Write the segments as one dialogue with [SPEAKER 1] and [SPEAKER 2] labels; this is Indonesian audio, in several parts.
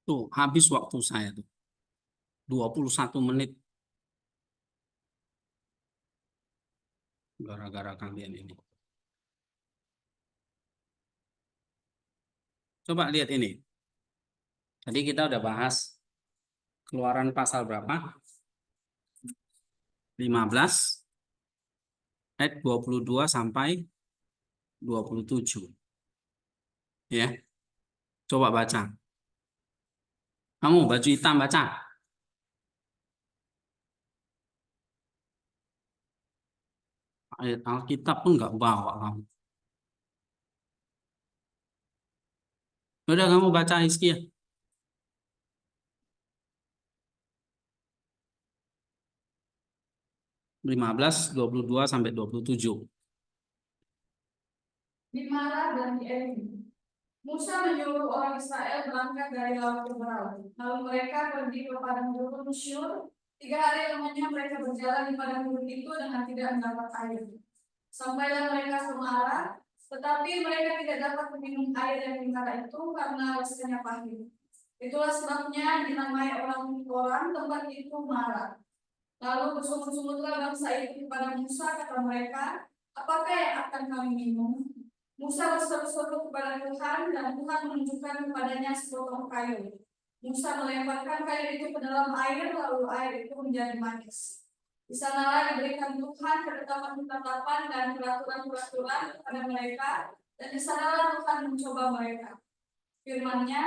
[SPEAKER 1] Tuh, habis waktu saya tuh. 21 menit gara-gara kalian ini. Coba lihat ini. Tadi kita udah bahas keluaran pasal berapa? 15 ayat 22 sampai 27. Ya, coba baca. Kamu baju hitam baca. Ayat Alkitab pun nggak bawa kamu. Udah kamu baca Hizkia. 15, 22 sampai 27.
[SPEAKER 2] Di Mara dan di Elim, Musa menyuruh orang Israel berangkat dari laut Teberau. Lalu mereka pergi ke padang gurun Syur. 3 hari lamanya mereka berjalan di padang gurun itu dengan tidak mendapat air. Sampailah mereka ke Mara, tetapi mereka tidak dapat meminum air yang di Mara itu karena rasanya pahit. Itulah sebabnya dinamai orang tempat itu Mara. Lalu bersungut-sungutlah bangsa itu kepada Musa, kata mereka, apakah yang akan kami minum? Musa berseru-seru kepada Tuhan, dan Tuhan menunjukkan kepadanya sepotong kayu. Musa melemparkan kayu itu ke dalam air, lalu air itu menjadi manis. Di sanalah diberikan Tuhan ketetapan-ketetapan dan peraturan-peraturan kepada mereka, dan di sanalah Tuhan mencoba mereka. Firman-Nya,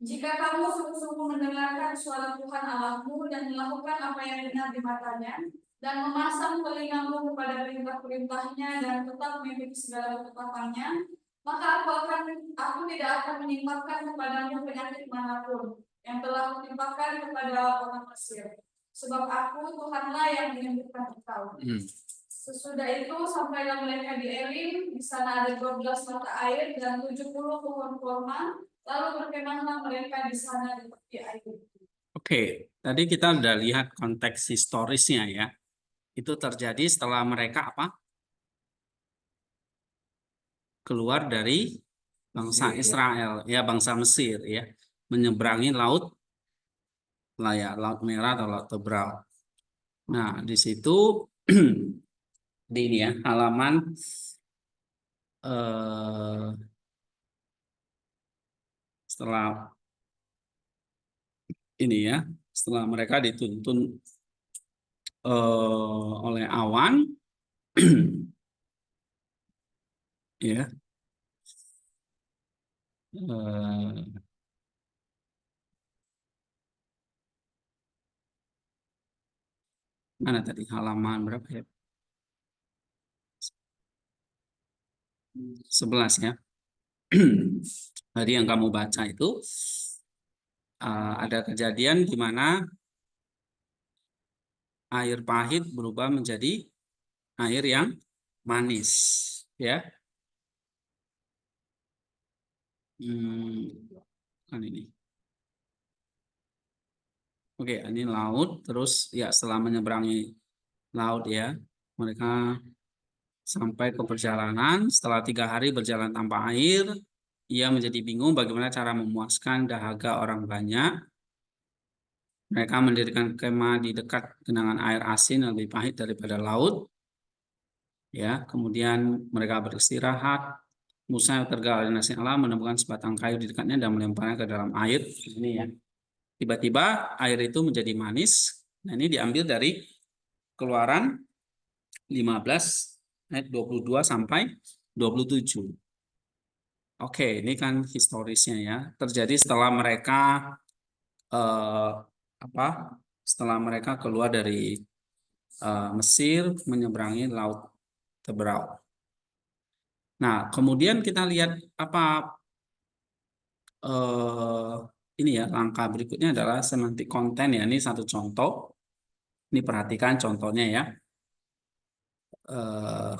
[SPEAKER 2] jika kamu sungguh-sungguh mendengarkan suara Tuhan Allahmu dan melakukan apa yang benar di matanya, dan memasang telingamu kepada perintah-perintahnya dan tetap mengikuti segala ketetapannya, maka aku tidak akan menimpakan kepadamu penyakit manapun yang telah kutimpakan kepada orang Mesir. Sebab aku Tuhanlah yang menyembuhkan engkau. Sesudah itu sampailah mereka di Elim, di sana ada 12 mata air dan 70 pohon kurma, lalu berkemahlah mereka di sana di tepi air.
[SPEAKER 1] Oke, tadi kita udah lihat konteks historisnya ya. Itu terjadi setelah mereka apa? Keluar dari bangsa Israel, ya bangsa Mesir ya, menyeberangi laut Laut Merah atau Laut Teberau. Nah, di situ di ini ya halaman setelah ini ya, setelah mereka dituntun oleh awan, ya, mana tadi halaman berapa ya? 11 ya. Tadi yang kamu baca itu ada kejadian di mana air pahit berubah menjadi air yang manis, ya. Kan ini. Oke, ini laut. Terus ya setelah menyeberangi laut ya, mereka sampai ke perjalanan. Setelah 3 hari berjalan tanpa air, ia menjadi bingung bagaimana cara memuaskan dahaga orang banyak. Mereka mendirikan kemah di dekat genangan air asin yang lebih pahit daripada laut. Ya, kemudian mereka beristirahat. Musa yang tergerak oleh nasihat Allah menemukan sebatang kayu di dekatnya dan melemparnya ke dalam air. Ini ya. Tiba-tiba air itu menjadi manis. Nah, ini diambil dari Keluaran 15 ayat 22 sampai 27. Oke, ini kan historisnya ya. Terjadi setelah mereka eh, apa? Setelah mereka keluar dari Mesir menyeberangi Laut Teberau. Nah, kemudian kita lihat apa ini ya langkah berikutnya adalah semantik konten ya. Ini satu contoh. Ini perhatikan contohnya ya. Eh,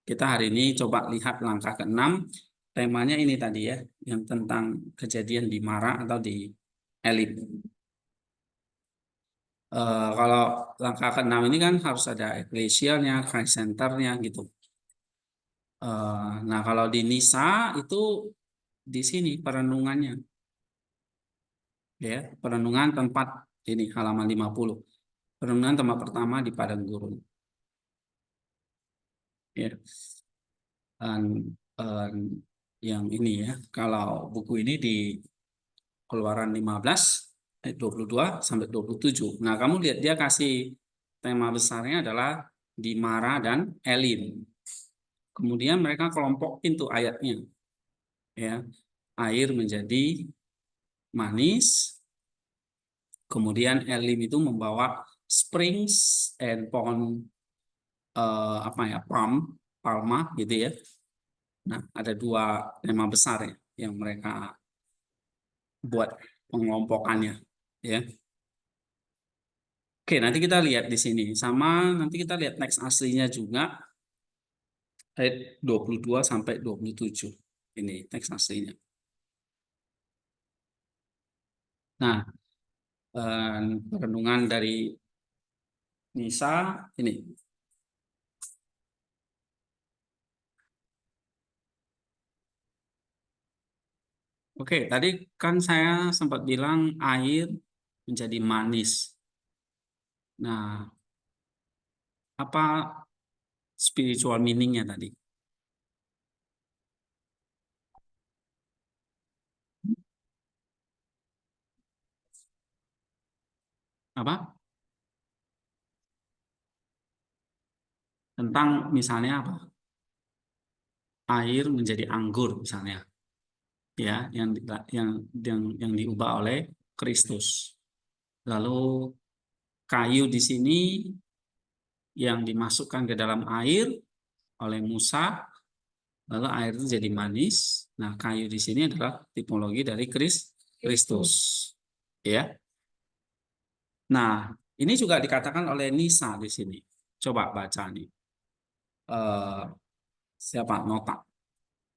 [SPEAKER 1] kita hari ini coba lihat langkah ke-6. Temanya ini tadi ya, yang tentang kejadian di Mara atau di Elim. Kalau langkah ke-6 ini kan harus ada eklesialnya, Christ Center-nya gitu. Nah, kalau di Nisa itu di sini perenungannya. Ya, perenungan tempat ini halaman 50. Perenungan tempat pertama di padang gurun. Ya. Dan yang ini ya, kalau buku ini di Keluaran 15 ayat 22 sampai 27. Nah, kamu lihat dia kasih tema besarnya adalah di Mara dan Elim. Kemudian mereka kelompokin tuh ayatnya. Ya, air menjadi manis. Kemudian Elim itu membawa springs and pond apa ya, palma gitu ya. Nah, ada dua tema besar ya yang mereka buat pengelompokannya ya. Oke, nanti kita lihat di sini. Sama nanti kita lihat teks aslinya juga ayat 22 sampai 27. Ini teks aslinya. Nah, perenungan dari Nisa ini. Oke, tadi kan saya sempat bilang air menjadi manis. Nah, apa spiritual meaningnya tadi? Apa? Tentang misalnya apa? Air menjadi anggur misalnya, ya, yang diubah oleh Kristus. Lalu kayu di sini yang dimasukkan ke dalam air oleh Musa, lalu air itu jadi manis. Nah, kayu di sini adalah tipologi dari Kristus. Ya. Nah, ini juga dikatakan oleh Nisa di sini. Coba baca nih. Eh, siapa? Nota.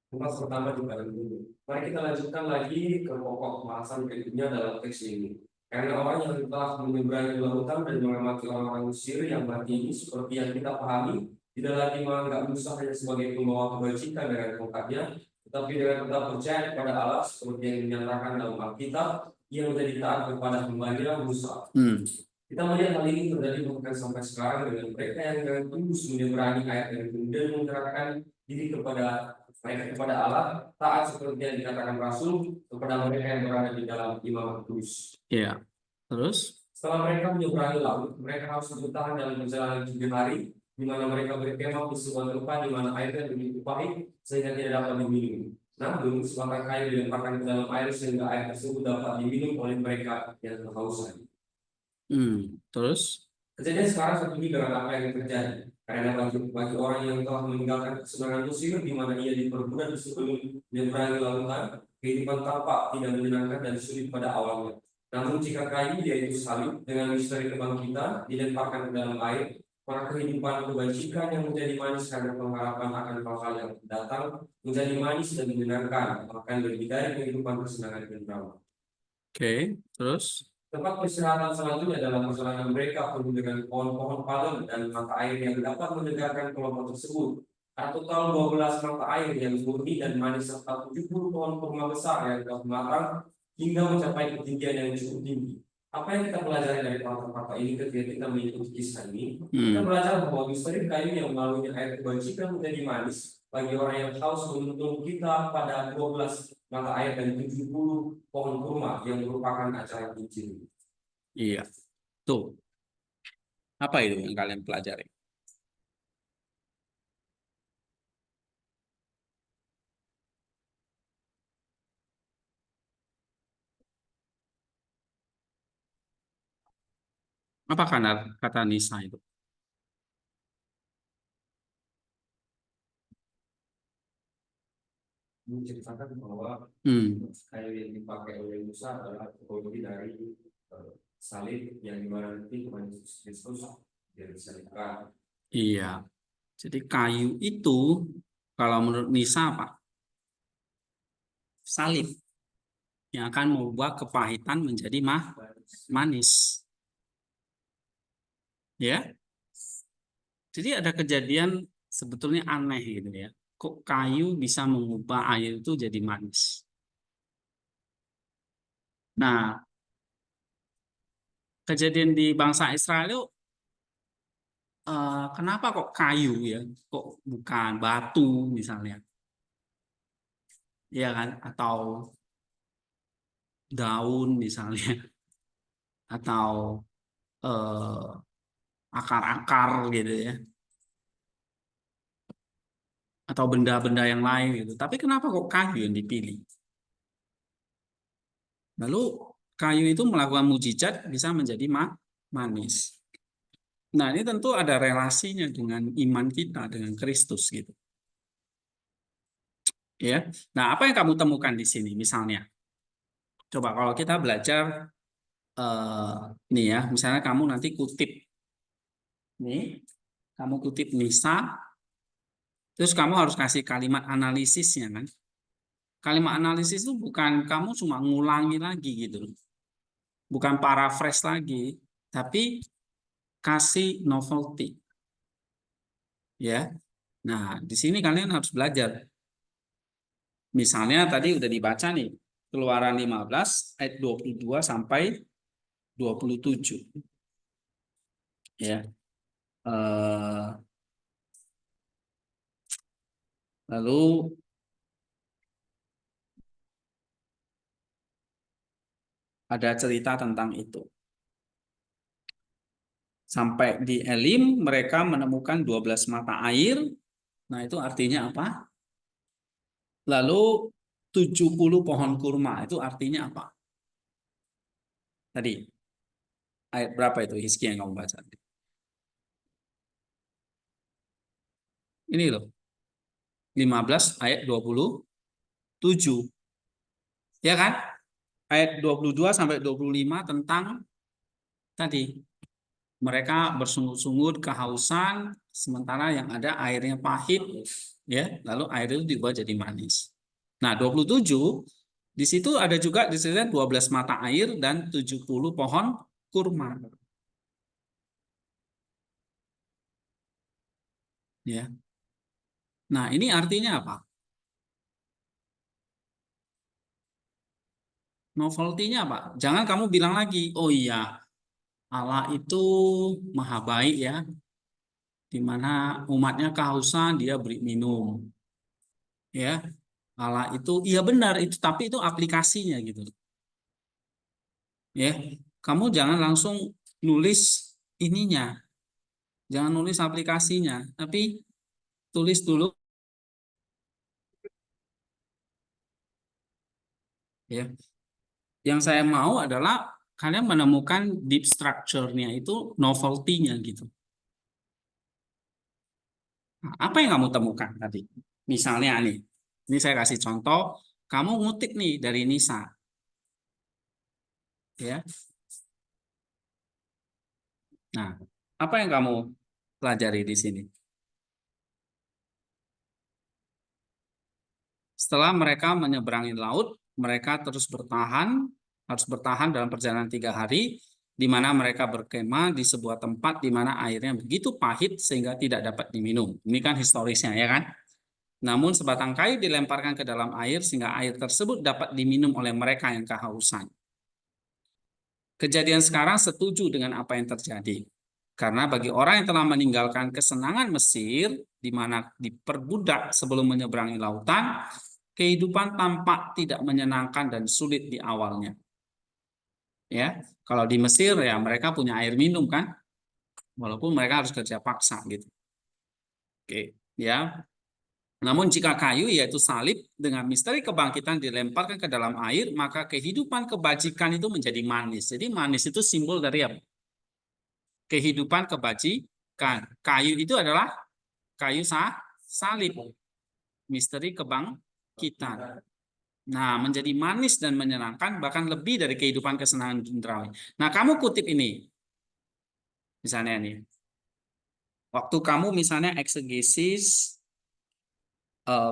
[SPEAKER 3] Tempat pertama di padang gurun. Mari kita lanjutkan lagi ke pokok pembahasan berikutnya dalam teks ini. Karena orang yang telah menyeberangi lautan dan mengamati orang-orang Mesir yang mati ini, seperti yang kita pahami, tidak lagi menganggap Musa hanya sebagai pembawa kebajikan dengan tongkatnya, tetapi dengan tetap percaya kepada Allah, seperti yang dinyatakan dalam Alkitab, yang menjadi taat kepada hamba-Nya Musa. Kita melihat hal ini terjadi bahkan sampai sekarang dengan mereka yang dengan tulus menyeberangi ayat dan kemudian menyerahkan diri kepada Allah, taat seperti yang dikatakan Rasul kepada mereka yang berada di dalam iman kudus.
[SPEAKER 1] Ya, terus
[SPEAKER 3] Setelah mereka menyeberangi laut, mereka harus bertahan dalam perjalanan 7 hari, di mana mereka berkemah di sebuah tempat di mana airnya begitu pahit sehingga tidak dapat diminum. Namun, sebatang kayu dilemparkan ke dalam air sehingga air tersebut dapat diminum oleh mereka yang kehausan.
[SPEAKER 1] Terus
[SPEAKER 3] Kejadian sekarang seperti dengan apa yang terjadi. Karena bagi orang yang telah meninggalkan kesenangan Mesir, di mana ia diperbudak sebelum menyeberangi lautan, kehidupan tampak tidak menyenangkan dan sulit pada awalnya. Namun jika kayu yaitu salib dengan misteri kebangkitan dilemparkan ke dalam air, maka kehidupan kebajikan yang menjadi manis karena pengharapan akan hal-hal yang datang menjadi manis dan menyenangkan, bahkan lebih dari kehidupan kesenangan dan drama.
[SPEAKER 1] oke, terus
[SPEAKER 3] Tempat peristirahatan selanjutnya dalam perjalanan mereka penuh dengan pohon-pohon palem dan mata air yang dapat menyegarkan kelompok tersebut. Ada total 12 mata air yang murni dan manis serta 70 pohon kurma besar yang telah matang hingga mencapai ketinggian yang cukup tinggi. Apa yang kita pelajari dari fakta-fakta ini ketika kita mengikuti kisah ini? Kita belajar bahwa misteri kayu yang melalui air kebajikan menjadi manis bagi orang yang haus menuntun kita pada 12 mata air dan 70 pohon kurma yang merupakan acara Injil.
[SPEAKER 1] Iya, tuh. Apa itu yang kalian pelajari? Apa kata Nisa itu?
[SPEAKER 3] Menceritakan bahwa kayu yang dipakai oleh Musa adalah teknologi dari salib yang dimana nanti Tuhan Yesus Kristus dia disalibkan.
[SPEAKER 1] Iya. Jadi kayu itu kalau menurut Nisa apa? Salib yang akan mengubah kepahitan menjadi manis. Ya. Jadi ada kejadian sebetulnya aneh gitu ya. Kok kayu bisa mengubah air itu jadi manis? Nah, kejadian di bangsa Israel itu, kenapa kok kayu ya? Kok bukan batu misalnya? Iya kan? Atau daun misalnya, atau eh, akar-akar gitu ya, atau benda-benda yang lain gitu. Tapi kenapa kok kayu yang dipilih? Lalu kayu itu melakukan mujizat bisa menjadi manis. Nah, ini tentu ada relasinya dengan iman kita dengan Kristus gitu. Ya. Nah, apa yang kamu temukan di sini misalnya? Coba kalau kita belajar nih ya, misalnya kamu nanti kutip nih, kamu kutip Nisa, terus kamu harus kasih kalimat analisisnya kan? Kalimat analisis itu bukan kamu cuma ngulangi lagi gitu loh. Bukan paraphrase lagi, tapi kasih novelty ya. Nah, di sini kalian harus belajar. Misalnya tadi udah dibaca nih, Keluaran 15 ayat 22 sampai 27 ya. Eh, lalu ada cerita tentang itu. Sampai di Elim mereka menemukan 12 mata air. Nah, itu artinya apa? Lalu 70 pohon kurma itu artinya apa? Tadi ayat berapa itu Hizkia yang kamu baca? Ini loh, 15 ayat 27. Ya kan? Ayat 22 sampai 25 tentang tadi mereka bersungut-sungut kehausan sementara yang ada airnya pahit ya, lalu air itu diubah jadi manis. Nah, 27 di situ ada juga disebutkan 12 mata air dan 70 pohon kurma. Ya. Nah, ini artinya apa? Novelty-nya apa? Jangan kamu bilang lagi, oh iya, Allah itu maha baik ya, di mana umatnya kehausan dia beri minum. Ya, Allah itu iya benar itu, tapi itu aplikasinya gitu. Ya, kamu jangan langsung nulis ininya, jangan nulis aplikasinya, tapi tulis dulu ya. Yang saya mau adalah kalian menemukan deep structure-nya itu novelty-nya gitu. Nah, apa yang kamu temukan tadi? Misalnya nih, ini saya kasih contoh, kamu ngutip nih dari Nisa, ya. Nah, apa yang kamu pelajari di sini? Setelah mereka menyeberangi laut, mereka terus bertahan, harus bertahan dalam perjalanan 3 hari, di mana mereka berkemah di sebuah tempat di mana airnya begitu pahit sehingga tidak dapat diminum. Ini kan historisnya ya kan? Namun sebatang kayu dilemparkan ke dalam air sehingga air tersebut dapat diminum oleh mereka yang kehausan. Kejadian sekarang setuju dengan apa yang terjadi. Karena bagi orang yang telah meninggalkan kesenangan Mesir, di mana diperbudak sebelum menyeberangi lautan, kehidupan tampak tidak menyenangkan dan sulit di awalnya. Ya, kalau di Mesir ya mereka punya air minum kan, walaupun mereka harus kerja paksa gitu. Oke, ya. Namun jika kayu yaitu salib dengan misteri kebangkitan dilemparkan ke dalam air, maka kehidupan kebajikan itu menjadi manis. Jadi manis itu simbol dari apa? Kehidupan kebajikan. Kayu itu adalah kayu salib, misteri kebangkitan. Nah, menjadi manis dan menyenangkan, bahkan lebih dari kehidupan kesenangan indrawi. Nah, kamu kutip ini, misalnya nih, waktu kamu misalnya eksegesis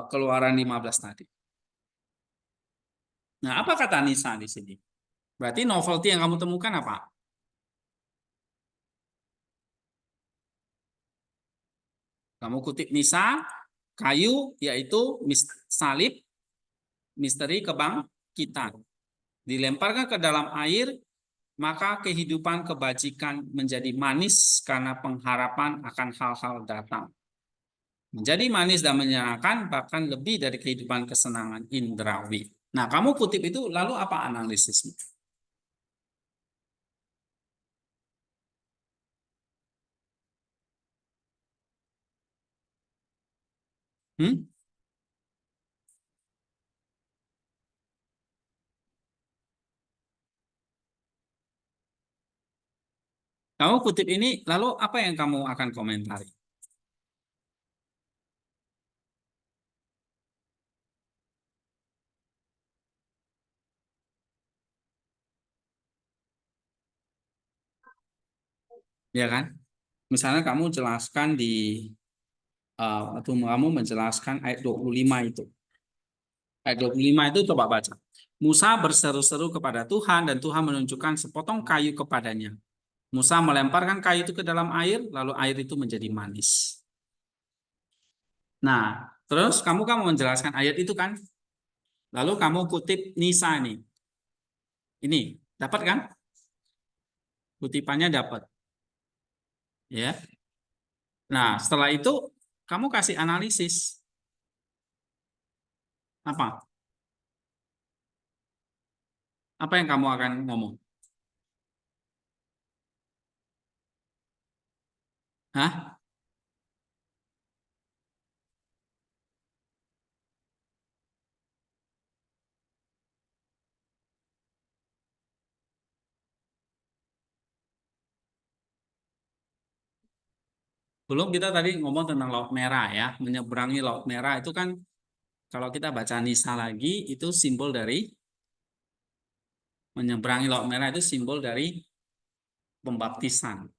[SPEAKER 1] Keluaran 15 tadi. Nah, apa kata Nisa di sini? Berarti novelty yang kamu temukan apa? Kamu kutip Nisa, kayu yaitu salib, misteri kebangkitan. Dilemparkan ke dalam air maka kehidupan kebajikan menjadi manis karena pengharapan akan hal-hal datang. Menjadi manis dan menyenangkan bahkan lebih dari kehidupan kesenangan indrawi. Nah, kamu kutip itu lalu apa analisismu? Hmm? Kamu kutip ini lalu apa yang kamu akan komentari? Ya kan? Misalnya kamu jelaskan di waktu kamu menjelaskan ayat 25 itu. Ayat 25 itu coba baca. Musa berseru-seru kepada Tuhan dan Tuhan menunjukkan sepotong kayu kepadanya. Musa melemparkan kayu itu ke dalam air, lalu air itu menjadi manis. Nah, terus kamu menjelaskan ayat itu kan? Lalu kamu kutip Nisa nih. Ini, dapat kan? Kutipannya dapat. Ya. Nah, setelah itu kamu kasih analisis. Apa? Apa yang kamu akan ngomong? Hah? Belum kita tadi ngomong tentang Laut Merah ya, menyeberangi Laut Merah itu kan kalau kita baca Nisa lagi itu simbol dari menyeberangi Laut Merah itu simbol dari pembaptisan,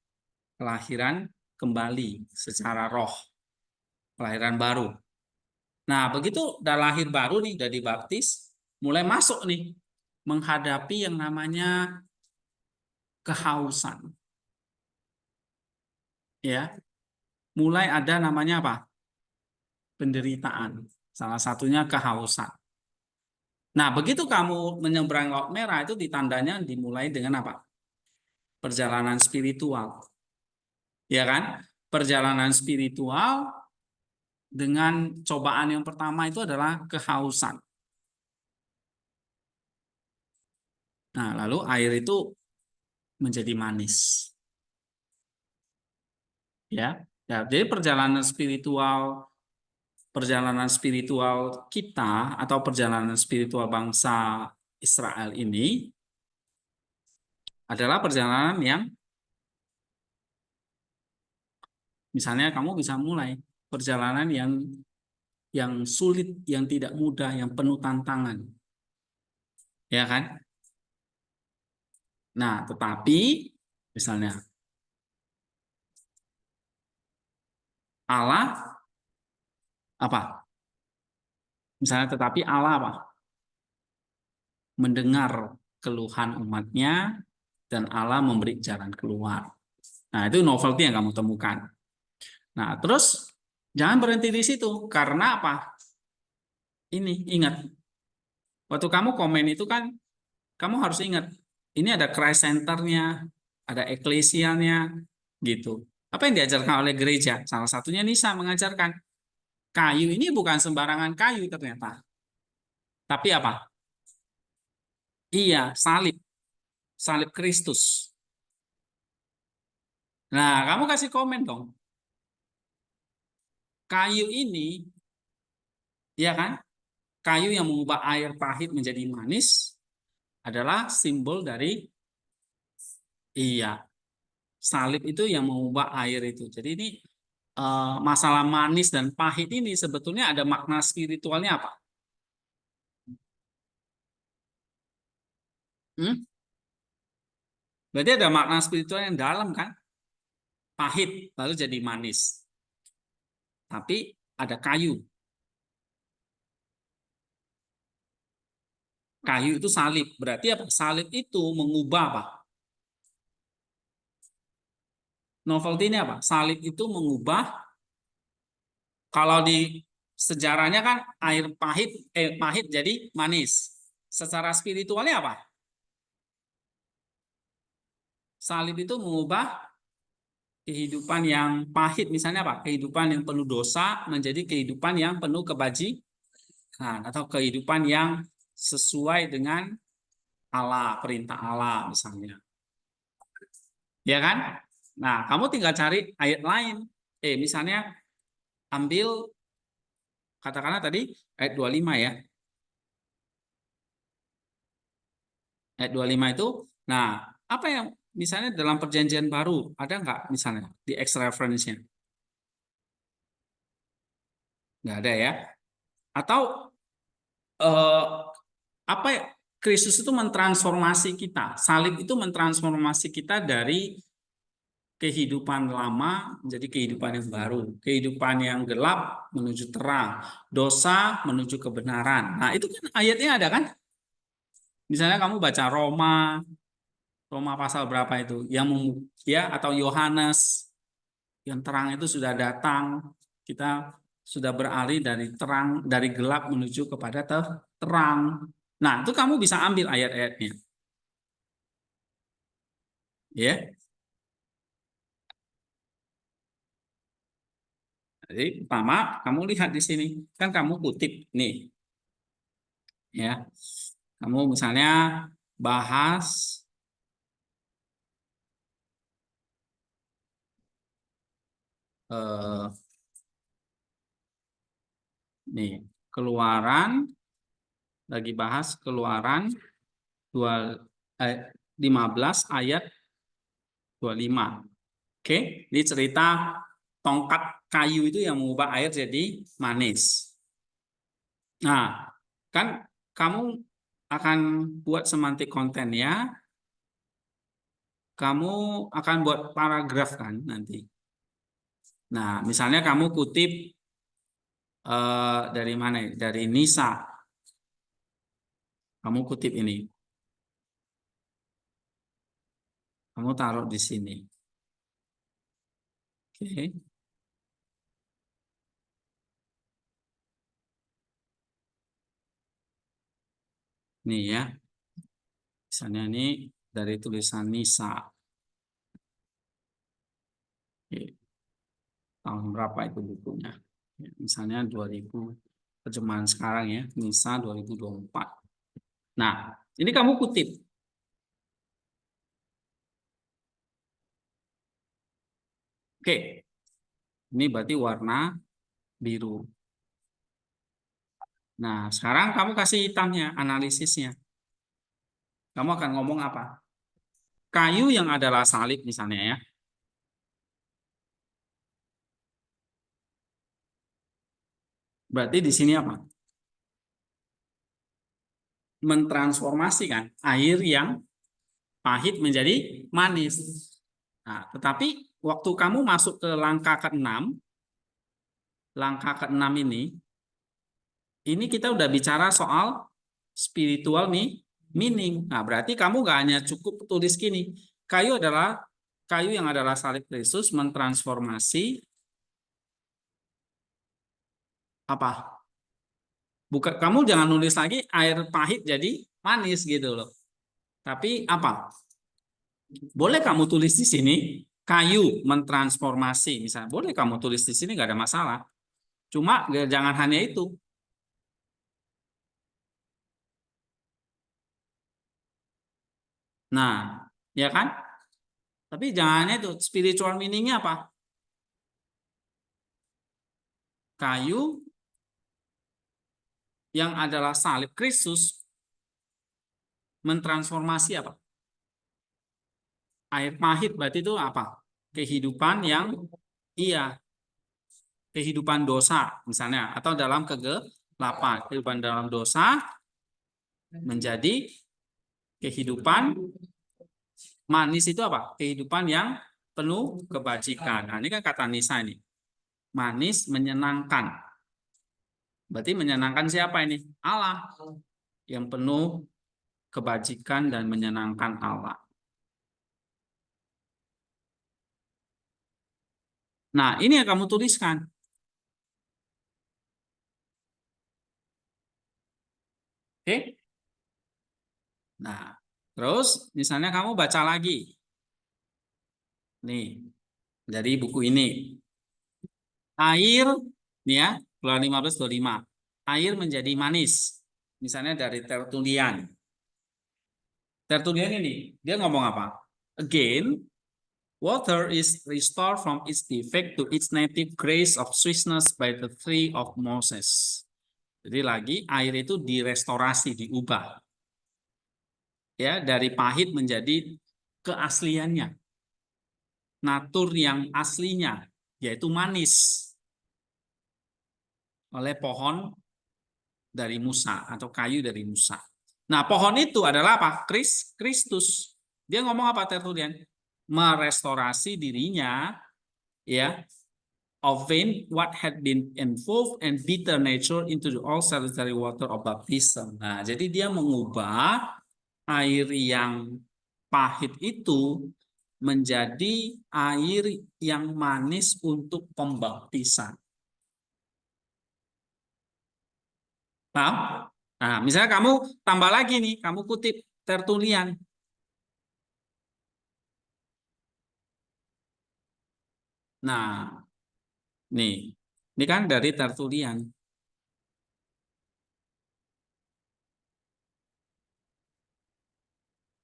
[SPEAKER 1] kelahiran kembali secara roh, kelahiran baru. Nah, begitu udah lahir baru nih, udah dibaptis, mulai masuk nih menghadapi yang namanya kehausan. Ya, mulai ada namanya apa? Penderitaan. Salah satunya kehausan. Nah, begitu kamu menyeberang Laut Merah itu ditandanya dimulai dengan apa? Perjalanan spiritual. Ya kan? Perjalanan spiritual dengan cobaan yang pertama itu adalah kehausan. Nah, lalu air itu menjadi manis. Ya. Ya, jadi perjalanan spiritual kita atau perjalanan spiritual bangsa Israel ini adalah perjalanan yang misalnya kamu bisa mulai perjalanan yang sulit, yang tidak mudah, yang penuh tantangan. Ya kan? Nah, tetapi misalnya Allah apa? Misalnya tetapi Allah apa? Mendengar keluhan umatnya dan Allah memberi jalan keluar. Nah, itu novelty yang kamu temukan. Nah, terus jangan berhenti di situ. Karena apa? Ini, ingat. Waktu kamu komen itu kan, kamu harus ingat. Ini ada Christ Center-nya, ada eklesianya, gitu. Apa yang diajarkan oleh gereja? Salah satunya Nisa mengajarkan. Kayu ini bukan sembarangan kayu ternyata. Tapi apa? Iya, salib. Salib Kristus. Nah, kamu kasih komen dong. Kayu ini, ya kan? Kayu yang mengubah air pahit menjadi manis adalah simbol dari iya, salib itu yang mengubah air itu. Jadi ini masalah manis dan pahit ini sebetulnya ada makna spiritualnya apa? Hmm? Berarti ada makna spiritual yang dalam kan? Pahit lalu jadi manis. Tapi ada kayu. Kayu itu salib. Berarti apa? Salib itu mengubah apa? Novelty ini apa? Salib itu mengubah, kalau di sejarahnya kan air pahit, pahit jadi manis. Secara spiritualnya apa? salib itu mengubah kehidupan yang pahit, misalnya apa? Kehidupan yang penuh dosa menjadi kehidupan yang penuh kebajikan, atau kehidupan yang sesuai dengan Allah, perintah Allah misalnya. Ya kan? Nah, kamu tinggal cari ayat lain. Misalnya ambil katakanlah tadi ayat 25 ya. Ayat 25 itu, nah, apa yang misalnya dalam perjanjian baru ada nggak misalnya di X reference-nya? Nggak ada ya. Atau eh, apa ya? Kristus itu mentransformasi kita. Salib itu mentransformasi kita dari kehidupan lama menjadi kehidupan yang baru, kehidupan yang gelap menuju terang, dosa menuju kebenaran. Nah, itu kan ayatnya ada kan? Misalnya kamu baca Roma pasal berapa itu? Ya, atau Yohanes, yang terang itu sudah datang, kita sudah beralih dari terang, dari gelap menuju kepada terang. Nah, itu kamu bisa ambil ayat-ayatnya. Ya. Jadi pertama kamu lihat di sini, kan kamu kutip nih, ya. Kamu misalnya bahas eh, nih Keluaran, lagi bahas Keluaran 15 ayat 25. Oke, ini cerita tongkat kayu itu yang mengubah air jadi manis. Nah, kan kamu akan buat semantik konten ya, kamu akan buat paragraf kan nanti. Nah, misalnya kamu kutip dari mana? Dari Nisa. Kamu kutip ini. Kamu taruh di sini. Oke. Nih ya. Misalnya ini dari tulisan Nisa. Oke. Tahun berapa itu bukunya? Ya, misalnya 2000, terjemahan sekarang ya, Nisa 2024. Nah, ini kamu kutip. Oke. Ini berarti warna biru. Nah, sekarang kamu kasih hitamnya, analisisnya. Kamu akan ngomong apa? Kayu yang adalah salib misalnya ya. Berarti di sini apa? Mentransformasikan air yang pahit menjadi manis. Nah, tetapi waktu kamu masuk ke langkah keenam ini kita udah bicara soal spiritual meaning. Nah, berarti kamu gak hanya cukup tulis gini, kayu yang adalah salib Kristus mentransformasi apa? Bukan, kamu jangan nulis lagi air pahit jadi manis gitu loh. Tapi apa? Boleh kamu tulis di sini kayu mentransformasi, misalnya boleh kamu tulis di sini nggak ada masalah. Cuma jangan hanya itu. Nah, ya kan? Tapi jangan hanya itu. Spiritual meaningnya apa? Kayu yang adalah salib Kristus mentransformasi apa? Air pahit berarti itu apa? Kehidupan yang iya, kehidupan dosa misalnya, atau dalam kegelapan, kehidupan dalam dosa menjadi kehidupan manis itu apa? Kehidupan yang penuh kebajikan. Nah, ini kan kata Nisa ini. Manis menyenangkan. Berarti menyenangkan siapa ini? Allah. Yang penuh kebajikan dan menyenangkan Allah. Nah, ini yang kamu tuliskan. Oke? Nah, terus misalnya kamu baca lagi. Nih, dari buku ini. Air, nih ya, keluar 1525. Air menjadi manis. Misalnya dari Tertullian. Tertullian ini, dia ngomong apa? Again, water is restored from its defect to its native grace of sweetness by the tree of Moses. Jadi lagi, air itu direstorasi, diubah. Ya, dari pahit menjadi keasliannya. Natur yang aslinya, yaitu manis. Oleh pohon dari Musa atau kayu dari Musa. Nah, pohon itu adalah apa? Kristus. Dia ngomong apa Tertullian? Merestorasi dirinya, ya, of vain what had been involved and bitter nature into the all salutary water of baptism. Nah, jadi dia mengubah air yang pahit itu menjadi air yang manis untuk pembaptisan. Paham? Nah, misalnya kamu tambah lagi nih, kamu kutip Tertullian. Nah, ini kan dari Tertullian.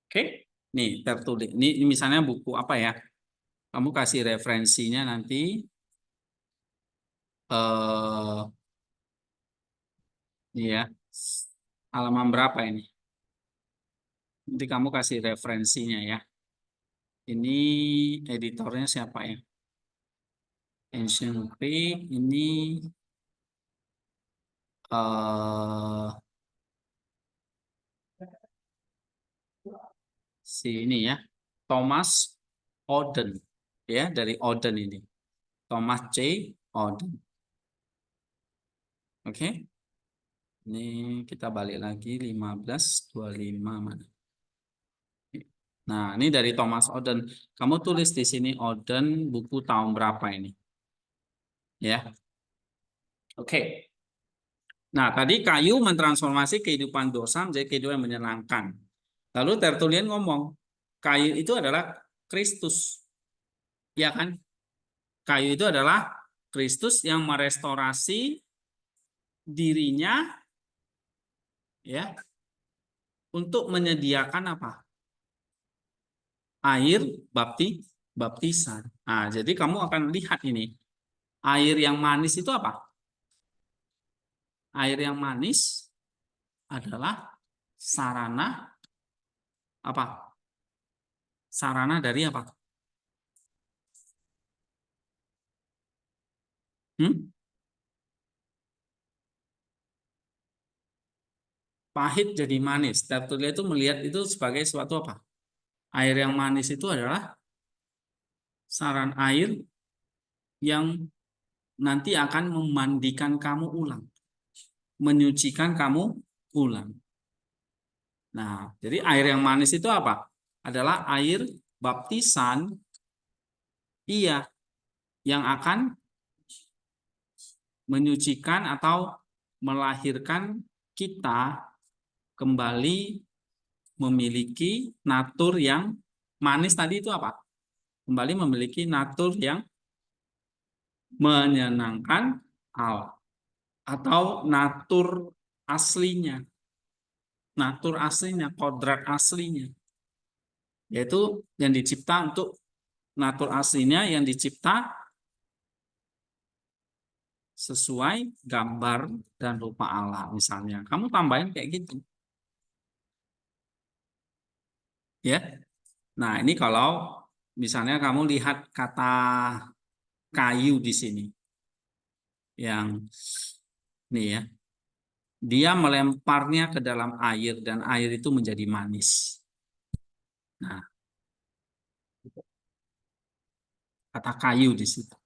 [SPEAKER 1] Oke, nih Tertullian. Ini misalnya buku apa ya? Kamu kasih referensinya nanti. Ya, halaman berapa ini? Nanti kamu kasih referensinya ya. Ini editornya siapa ya? Ancient Greek. Ini si ini ya, Thomas Oden ya, dari Oden ini. Thomas C. Oden. Oke. Ini kita balik lagi 1525 mana? Nah, ini dari Thomas Oden. Kamu tulis di sini Oden buku tahun berapa ini? Ya. Oke. Nah, tadi kayu mentransformasi kehidupan dosa menjadi kehidupan yang menyenangkan. Lalu Tertullian ngomong, kayu itu adalah Kristus. Ya kan? Kayu itu adalah Kristus yang merestorasi dirinya ya untuk menyediakan apa? Air baptisan. Nah, jadi kamu akan lihat ini. Air yang manis itu apa? Air yang manis adalah sarana apa? Sarana dari apa? Pahit jadi manis. Tertullian itu melihat itu sebagai suatu apa? Air yang manis itu adalah saran air yang nanti akan memandikan kamu ulang, menyucikan kamu ulang. Nah, jadi air yang manis itu apa? Adalah air baptisan, iya, yang akan menyucikan atau melahirkan kita kembali memiliki natur yang manis tadi itu apa? Kembali memiliki natur yang menyenangkan Allah atau natur aslinya, kodrat aslinya, yaitu yang dicipta untuk natur aslinya yang dicipta sesuai gambar dan rupa Allah misalnya. Kamu tambahin kayak gitu. Ya. Nah, ini kalau misalnya kamu lihat kata kayu di sini. Yang nih ya. Dia melemparnya ke dalam air dan air itu menjadi manis. Nah, kata kayu di situ.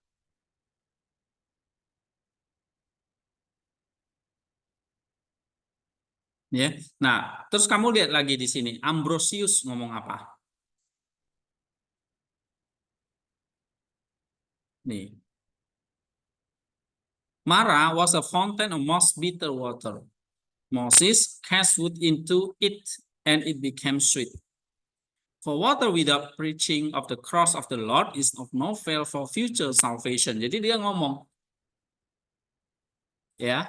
[SPEAKER 1] Ya. Nah, terus kamu lihat lagi di sini, Ambrosius ngomong apa? Nih. Mara was a fountain of most bitter water. Moses cast wood into it and it became sweet. For water without preaching of the cross of the Lord is of no avail for future salvation. Jadi dia ngomong, ya,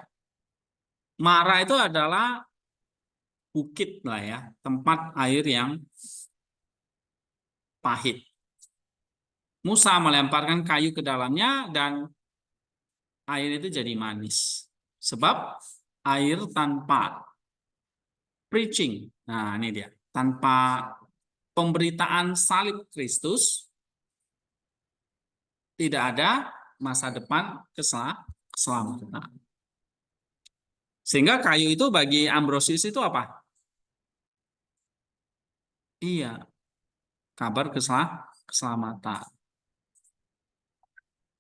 [SPEAKER 1] Mara itu adalah bukit lah ya, tempat air yang pahit. Musa melemparkan kayu ke dalamnya dan air itu jadi manis. Sebab air tanpa preaching, nah ini dia, tanpa pemberitaan salib Kristus, tidak ada masa depan keselamatan. Sehingga kayu itu bagi Ambrosius itu apa? Iya, kabar keselamatan.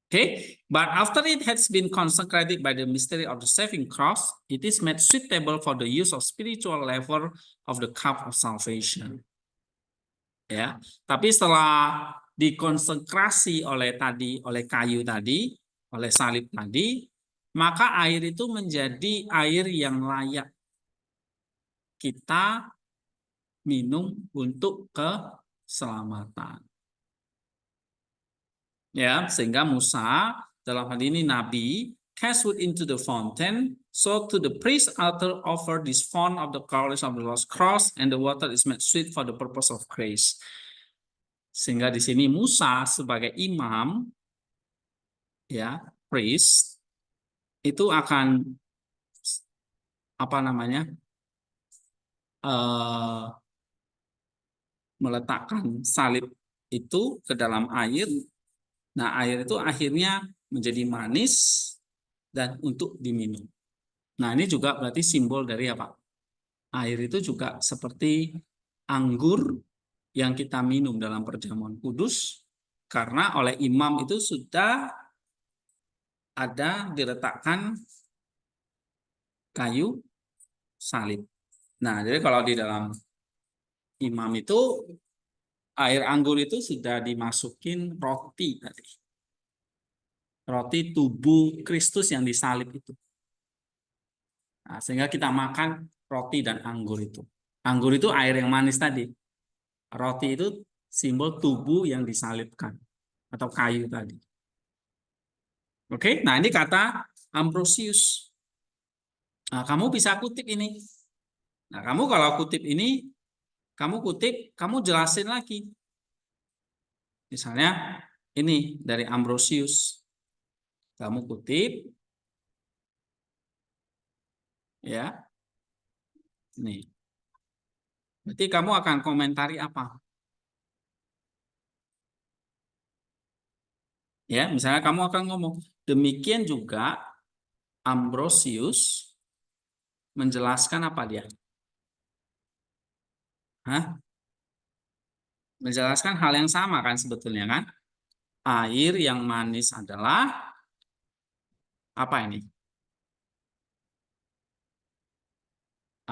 [SPEAKER 1] Okay, but after it has been consecrated by the mystery of the saving cross, it is made suitable for the use of spiritual level of the cup of salvation. Ya, tapi setelah dikonsekrasi oleh kayu tadi, oleh salib tadi, maka air itu menjadi air yang layak kita minum untuk keselamatan. Ya, sehingga Musa dalam hal ini Nabi cast wood into the fountain, so to the priest altar offer this font of the colors of the Lord's cross, and the water is made sweet for the purpose of grace. Sehingga di sini Musa sebagai imam, ya, priest, itu akan apa namanya, meletakkan salib itu ke dalam air. Nah, air itu akhirnya menjadi manis dan untuk diminum. Nah, ini juga berarti simbol dari apa? Air itu juga seperti anggur yang kita minum dalam perjamuan kudus, karena oleh imam itu sudah ada diletakkan kayu salib. Nah, jadi kalau di dalam imam itu air anggur itu sudah dimasukin roti tadi. Roti tubuh Kristus yang disalib itu. Nah, sehingga kita makan roti dan anggur itu. Anggur itu air yang manis tadi. Roti itu simbol tubuh yang disalibkan atau kayu tadi. Oke, nah ini kata Ambrosius. Nah, kamu bisa kutip ini. Nah, kamu kalau kutip ini, kamu jelasin lagi. Misalnya ini dari Ambrosius. Kamu kutip, ya. Nih. Berarti kamu akan komentari apa? Ya, misalnya kamu akan ngomong, demikian juga Ambrosius menjelaskan apa dia? Hah? Menjelaskan hal yang sama kan sebetulnya kan? Air yang manis adalah apa ini?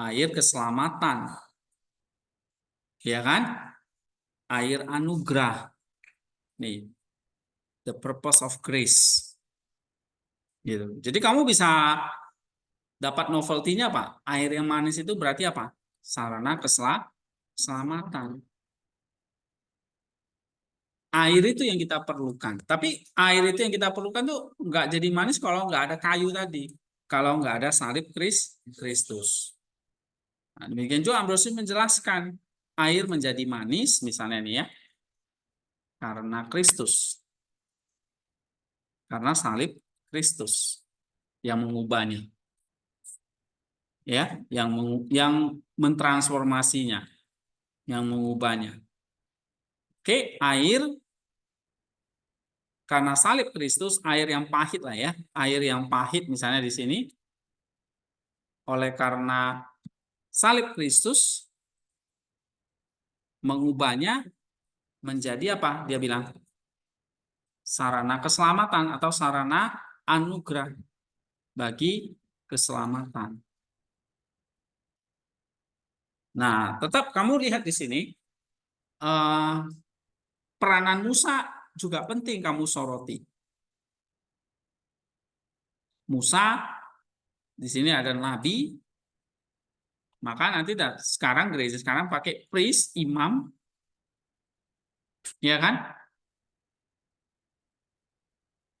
[SPEAKER 1] Air keselamatan. Ya kan? Air anugerah. Nih. The purpose of grace. Gitu. Jadi kamu bisa dapat novelty-nya apa? Air yang manis itu berarti apa? Sarana keselamatan. Air itu yang kita perlukan. Tapi air itu yang kita perlukan tuh nggak jadi manis kalau nggak ada kayu tadi. Kalau nggak ada salib Kristus. Nah, demikian juga Ambrosius menjelaskan air menjadi manis, misalnya nih ya, karena Kristus. Karena salib Kristus yang mengubahnya. Ya, yang mentransformasinya, yang mengubahnya. Oke, air karena salib Kristus, air yang pahit lah ya, air yang pahit misalnya di sini, oleh karena salib Kristus mengubahnya menjadi apa? Dia bilang sarana keselamatan atau sarana anugerah bagi keselamatan. Nah, tetap kamu lihat di sini peranan Musa juga penting kamu soroti. Musa di sini ada nabi, maka nanti sekarang gereja sekarang pakai priest, imam, Ya kan?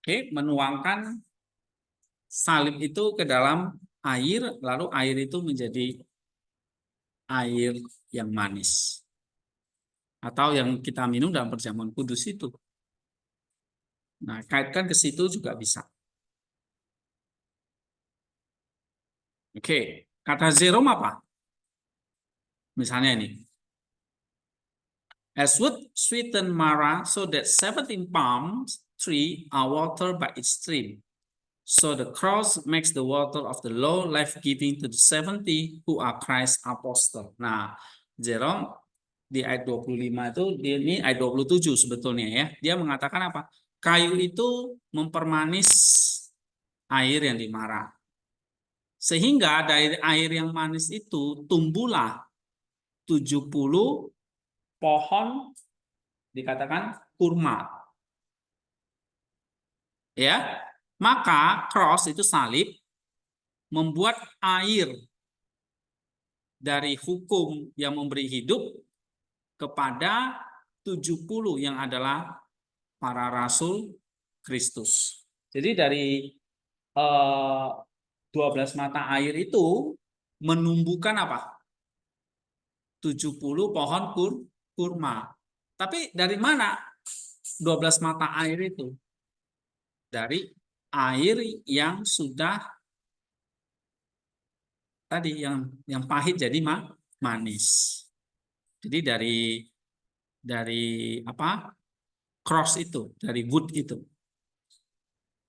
[SPEAKER 1] Oke, menuangkan salib itu ke dalam air, lalu air itu menjadi air yang manis. Atau yang kita minum dalam perjamuan kudus itu. Nah, kaitkan ke situ juga bisa. Oke, kata zerom apa? Misalnya ini. As wood sweeten Mara, so that 17 palm trees are watered by its stream. So the cross makes the water of the law life-giving to the 70 who are Christ's apostle. Nah, Jerome di ayat 25 itu, ini ayat 27 sebetulnya ya. Dia mengatakan apa? Kayu itu mempermanis air yang dimarah. Sehingga dari air yang manis itu tumbuhlah 70 pohon dikatakan kurma. Ya. Maka cross itu salib membuat air dari hukum yang memberi hidup kepada 70 yang adalah para rasul Kristus. Jadi dari 12 mata air itu menumbuhkan apa? 70 pohon kurma. Tapi dari mana 12 mata air itu? Dari air yang sudah tadi yang pahit jadi manis. Jadi dari apa? Cross itu, dari wood itu.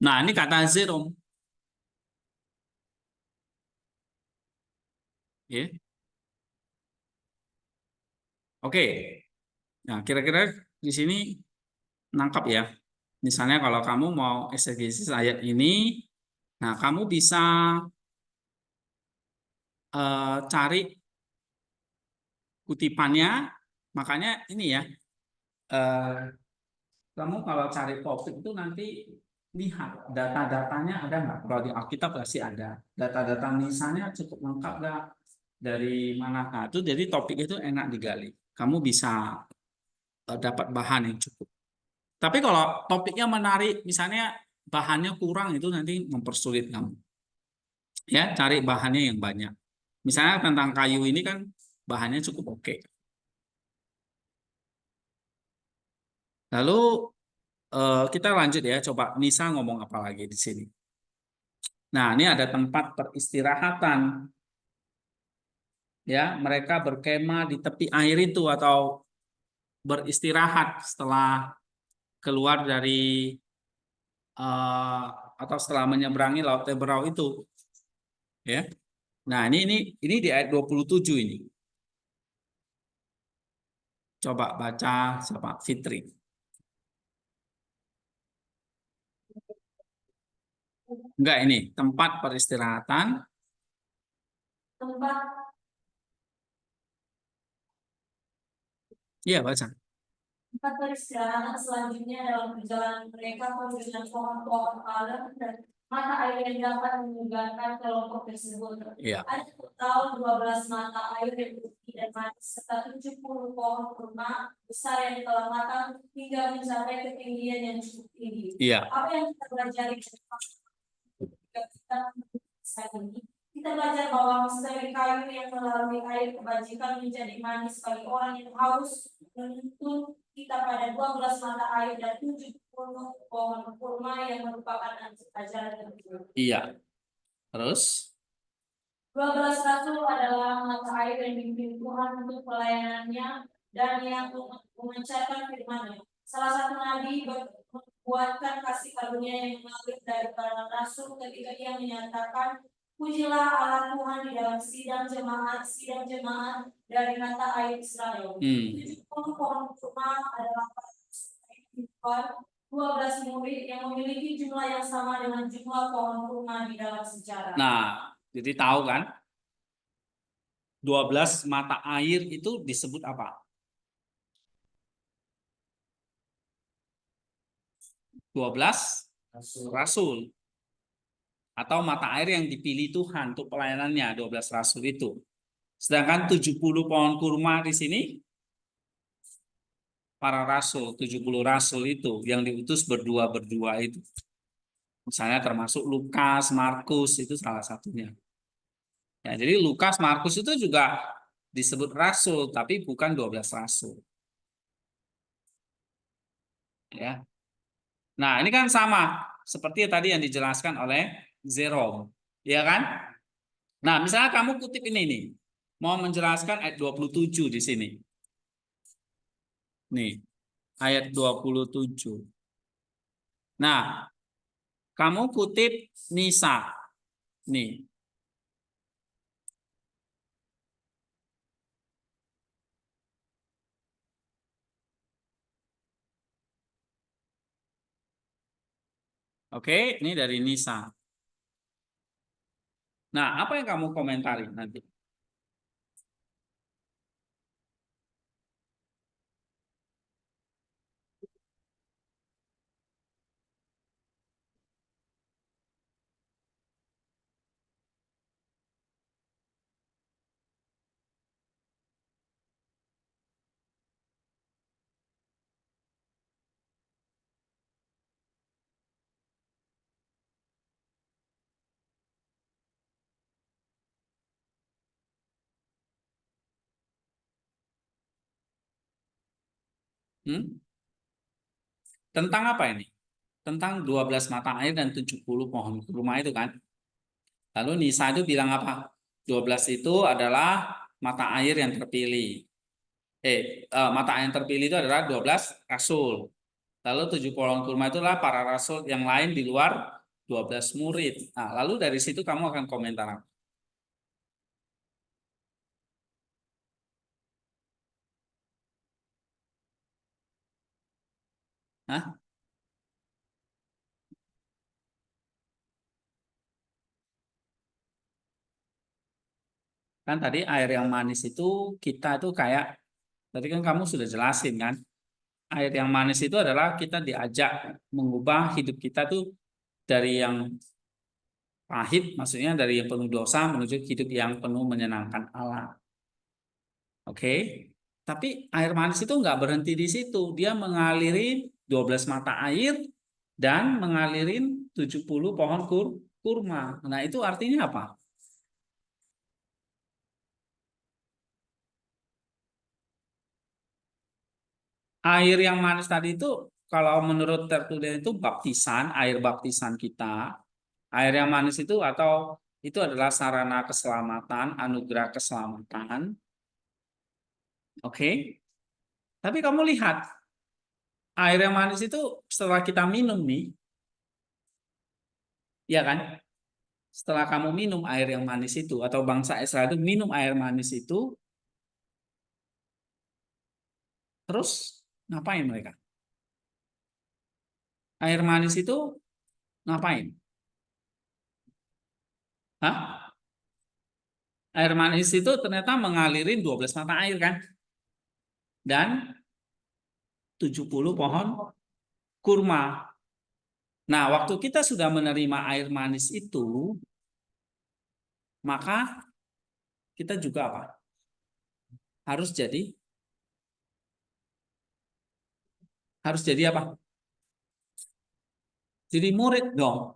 [SPEAKER 1] Nah, ini kata Jerome. Ya. Oke. Nah, kira-kira di sini nangkap ya. Misalnya kalau kamu mau eksegesis ayat ini, nah kamu bisa cari kutipannya. Makanya ini ya, kamu kalau cari topik itu nanti lihat data-datanya ada nggak? Kalau di Alkitab pasti ada. Data-data misalnya cukup lengkap nggak? Dari mana? Nah, itu jadi topik itu enak digali. Kamu bisa dapat bahan yang cukup. Tapi kalau topiknya menarik, misalnya bahannya kurang, itu nanti mempersulit kamu. Ya, cari bahannya yang banyak. Misalnya tentang kayu ini kan bahannya cukup oke. Lalu kita lanjut ya, coba Nisa ngomong apa lagi di sini. Nah, ini ada tempat peristirahatan. Ya, mereka berkemah di tepi air itu atau beristirahat setelah keluar dari atau setelah menyeberangi Laut Teberau itu. Ya. Nah, ini di ayat 27 ini. Coba baca siapa? Fitri. Enggak, ini tempat peristirahatan.
[SPEAKER 2] Tempat
[SPEAKER 1] Iya, baca.
[SPEAKER 2] tempat peristirahatan selanjutnya dalam perjalanan mereka dengan pohon-pohon palem dan mata air yang dapat menyegarkan kelompok tersebut.
[SPEAKER 1] Iya.
[SPEAKER 2] Ada total 12 mata air yang putih dan manis serta 70 pohon kurma besar yang telah matang hingga mencapai ketinggian yang cukup tinggi.
[SPEAKER 1] Iya.
[SPEAKER 2] Apa yang kita pelajari saat ini? Kita belajar bahwa misteri kayu yang melalui air kebajikan menjadi manis bagi orang yang haus, menuntun kita pada 12 mata air dan 70 pohon kurma yang merupakan ajaran tersebut.
[SPEAKER 1] Iya. Terus
[SPEAKER 2] 12 rasul adalah mata air yang dipimpin Tuhan untuk pelayanannya dan yang memancarkan firman-Nya. Salah satu nabi membuatkan kasih karunia yang mengalir dari para rasul ketika ia menyatakan, pujilah Allah Tuhan di dalam sidang jemaat dari mata air Israel. 70 pohon kurma adalah para rasul 12 murid yang memiliki jumlah yang sama dengan jumlah pohon kurma di dalam sejarah.
[SPEAKER 1] Nah, jadi tahu kan? 12 mata air itu disebut apa? 12 rasul. Atau mata air yang dipilih Tuhan untuk pelayanannya, 12 rasul itu. Sedangkan 70 pohon kurma di sini para rasul, 70 rasul itu yang diutus berdua-berdua itu. Misalnya termasuk Lukas, Markus itu salah satunya. Ya, jadi Lukas, Markus itu juga disebut rasul, tapi bukan 12 rasul. Ya. Nah, ini kan sama seperti tadi yang dijelaskan oleh Jerome, ya kan? Nah, misalnya kamu kutip ini nih, mau menjelaskan ayat 27 di sini. Nih, ayat 27. Nah, kamu kutip Nisa. Nih. Oke, ini dari Nisa. Nah, apa yang kamu komentari nanti? Hmm? Tentang apa ini? Tentang 12 mata air dan 70 pohon kurma itu kan? Lalu Nisa itu bilang apa? 12 itu adalah mata air yang terpilih. Mata air yang terpilih itu adalah 12 rasul. Lalu 7 pohon kurma itulah para rasul yang lain di luar 12 murid. Nah, lalu dari situ kamu akan komentar apa? Hah? Kan tadi air yang manis itu kita itu kayak, tadi kan kamu sudah jelasin kan, air yang manis itu adalah kita diajak mengubah hidup kita tuh dari yang pahit, maksudnya dari yang penuh dosa menuju hidup yang penuh menyenangkan Allah. Oke? Tapi air manis itu nggak berhenti di situ. Dia mengaliri 12 mata air dan mengalirin 70 pohon kurma. Nah, itu artinya apa? Air yang manis tadi itu kalau menurut Tertullian itu baptisan, air baptisan kita. Air yang manis itu atau itu adalah sarana keselamatan, anugerah keselamatan. Oke. Tapi kamu lihat, air yang manis itu setelah kita minum nih, ya kan? Setelah kamu minum air yang manis itu atau bangsa Israel itu minum air manis itu, terus ngapain mereka? Air manis itu ngapain? Hah? Air manis itu ternyata mengalirin 12 mata air kan? Dan 70 pohon kurma. Nah, waktu kita sudah menerima air manis itu, maka kita juga apa? Harus jadi apa? Jadi murid dong.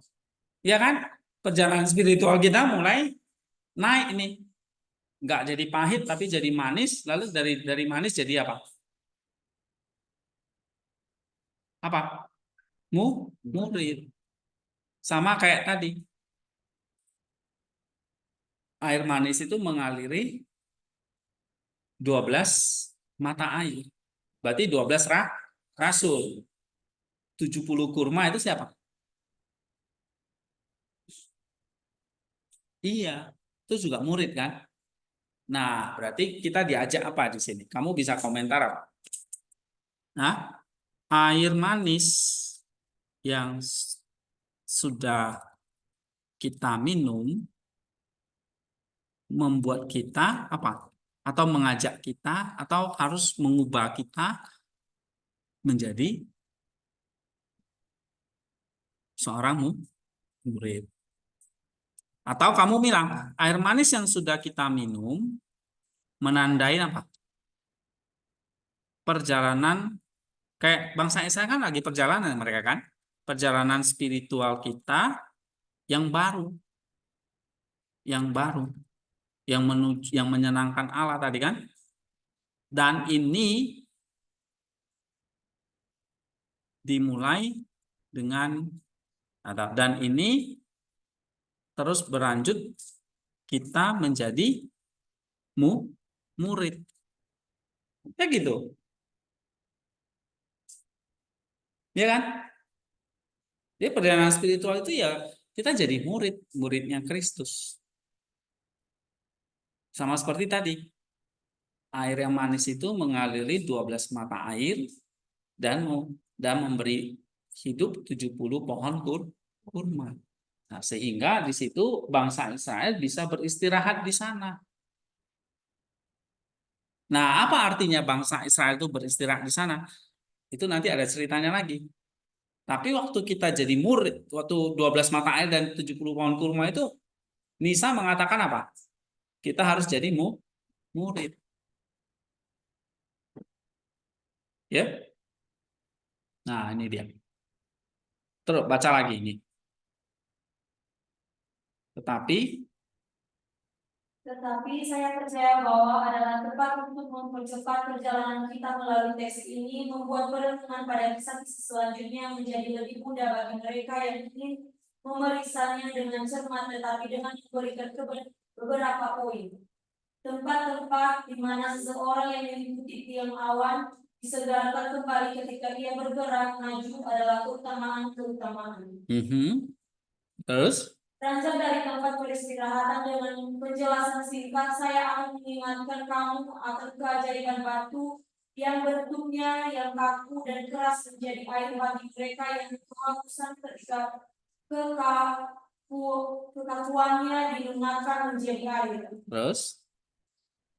[SPEAKER 1] Ya kan? Perjalanan spiritual kita mulai naik nih. Nggak jadi pahit tapi jadi manis, lalu dari manis jadi apa? Apa? Murid. Sama kayak tadi. Air manis itu mengaliri 12 mata air. Berarti 12 rasul. 70 kurma itu siapa? Iya, itu juga murid kan? Nah, berarti kita diajak apa di sini? Kamu bisa komentar apa? Nah, air manis yang sudah kita minum membuat kita apa? Atau mengajak kita atau harus mengubah kita menjadi seorang murid. Atau kamu bilang air manis yang sudah kita minum menandai apa? Perjalanan Kayak bangsa Israel kan lagi perjalanan mereka kan, perjalanan spiritual kita yang baru, yang baru, yang menuju, yang menyenangkan Allah tadi kan. Dan ini dimulai dengan dan ini terus berlanjut kita menjadi murid. Ya gitu. Ya kan? Jadi perjalanan spiritual itu ya kita jadi muridnya Kristus. Sama seperti tadi. Air yang manis itu mengaliri 12 mata air dan memberi hidup 70 pohon kurma. Nah, sehingga di situ bangsa Israel bisa beristirahat di sana. Nah, apa artinya bangsa Israel itu beristirahat di sana? Itu nanti ada ceritanya lagi. Tapi waktu kita jadi murid, waktu 12 mata air dan 70 pohon kurma itu, Nisa mengatakan apa? Kita harus jadi murid. Ya. Nah, ini dia. Terus baca lagi ini.
[SPEAKER 2] Tetapi saya percaya bahwa adalah tepat untuk mempercepat perjalanan kita melalui teks ini, membuat perenungan pada kisah-kisah selanjutnya menjadi lebih mudah bagi mereka yang ingin memeriksanya dengan cermat, tetapi dengan memberikan beberapa poin. Tempat-tempat di mana seseorang yang mengikuti tiang awan disegarkan kembali ketika ia bergerak maju adalah keutamaan-keutamaan.
[SPEAKER 1] Terus?
[SPEAKER 2] Beranjak dari tempat peristirahatan dengan penjelasan singkat, saya akan mengingatkan kamu akan keajaiban batu yang bentuknya yang kaku dan keras menjadi air bagi mereka yang kehausan ketika kekakuannya digunakan menjadi air.
[SPEAKER 1] Terus?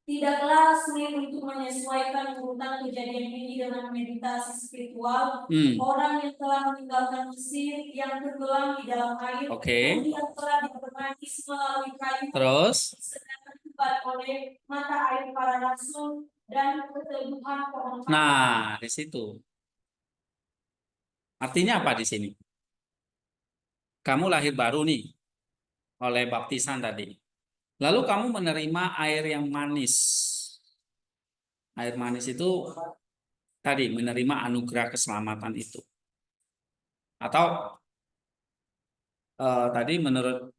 [SPEAKER 2] Tidaklah sulit untuk menyesuaikan urutan kejadian ini dengan meditasi spiritual. Orang yang telah meninggalkan Mesir yang tenggelam di dalam air, kemudian telah dipermanis melalui kayu,
[SPEAKER 1] terus
[SPEAKER 2] disediakan kembali oleh mata air para rasul dan keteguhan pohon.
[SPEAKER 1] Nah, di situ. Artinya apa di sini? Kamu lahir baru nih oleh baptisan tadi. Lalu kamu menerima air yang manis. Air manis itu tadi menerima anugerah keselamatan itu. Atau tadi menurut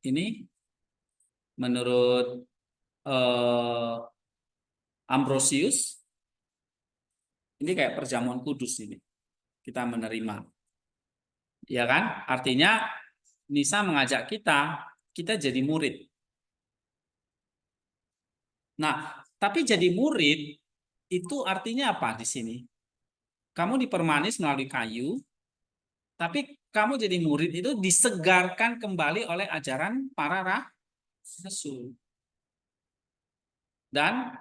[SPEAKER 1] Ambrosius, ini kayak perjamuan kudus ini. Kita menerima. Ya kan? Artinya Nisa mengajak kita jadi murid. Nah, tapi jadi murid itu artinya apa di sini? Kamu dipermanis melalui kayu, tapi kamu jadi murid itu disegarkan kembali oleh ajaran para rasul. Dan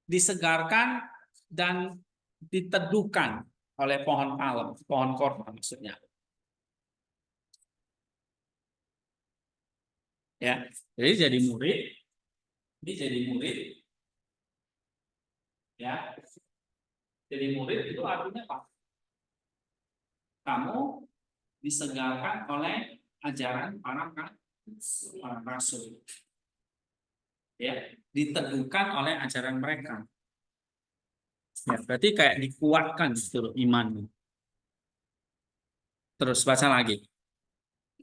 [SPEAKER 1] disegarkan dan diteduhkan oleh pohon palem, pohon korma maksudnya. Ya, jadi jadi murid, ya. Jadi murid itu artinya apa? Kamu disegarkan oleh ajaran para rasul. Ya, diteguhkan oleh ajaran mereka. Ya, berarti kayak dikuatkan seluruh imanmu. Terus baca lagi.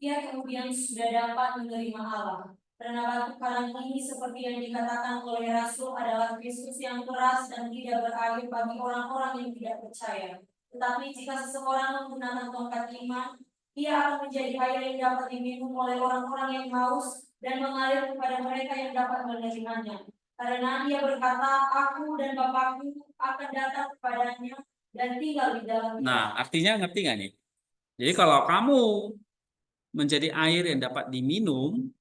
[SPEAKER 2] Ia kemudian sudah dapat menerima Allah. Karena batu karang ini seperti yang dikatakan oleh Rasul adalah Kristus yang keras dan tidak berair bagi orang-orang yang tidak percaya. Tetapi jika seseorang menggunakan tongkat iman, ia akan menjadi air yang dapat diminum oleh orang-orang yang haus dan mengalir kepada mereka yang dapat menerimanya. Karena dia berkata, aku dan Bapakku akan datang kepadanya dan tinggal di dalam dia.
[SPEAKER 1] Nah, artinya ngerti nggak nih? Jadi kalau kamu menjadi air yang dapat diminum,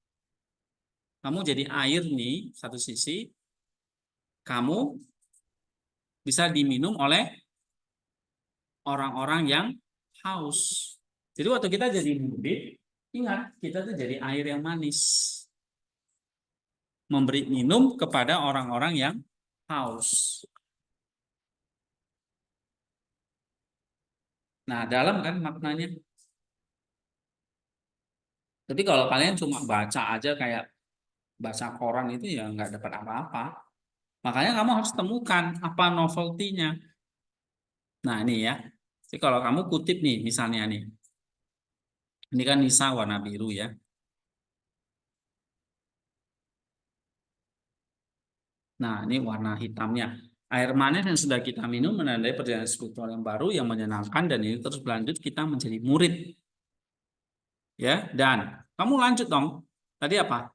[SPEAKER 1] kamu jadi air nih, satu sisi, kamu bisa diminum oleh orang-orang yang haus. Jadi waktu kita jadi murid, ingat, kita tuh jadi air yang manis. Memberi minum kepada orang-orang yang haus. Nah, dalam kan maknanya. Tapi kalau kalian cuma baca aja kayak baca koran itu ya nggak dapat apa-apa. Makanya kamu harus temukan apa novelty-nya. Nah, ini ya. Jadi kalau kamu kutip nih, misalnya nih. Ini kan Nisa warna biru ya. Nah, ini warna hitamnya. Air manis yang sudah kita minum menandai perjalanan spiritual yang baru yang menyenangkan dan ini terus berlanjut kita menjadi murid. Ya, dan kamu lanjut dong. Tadi apa?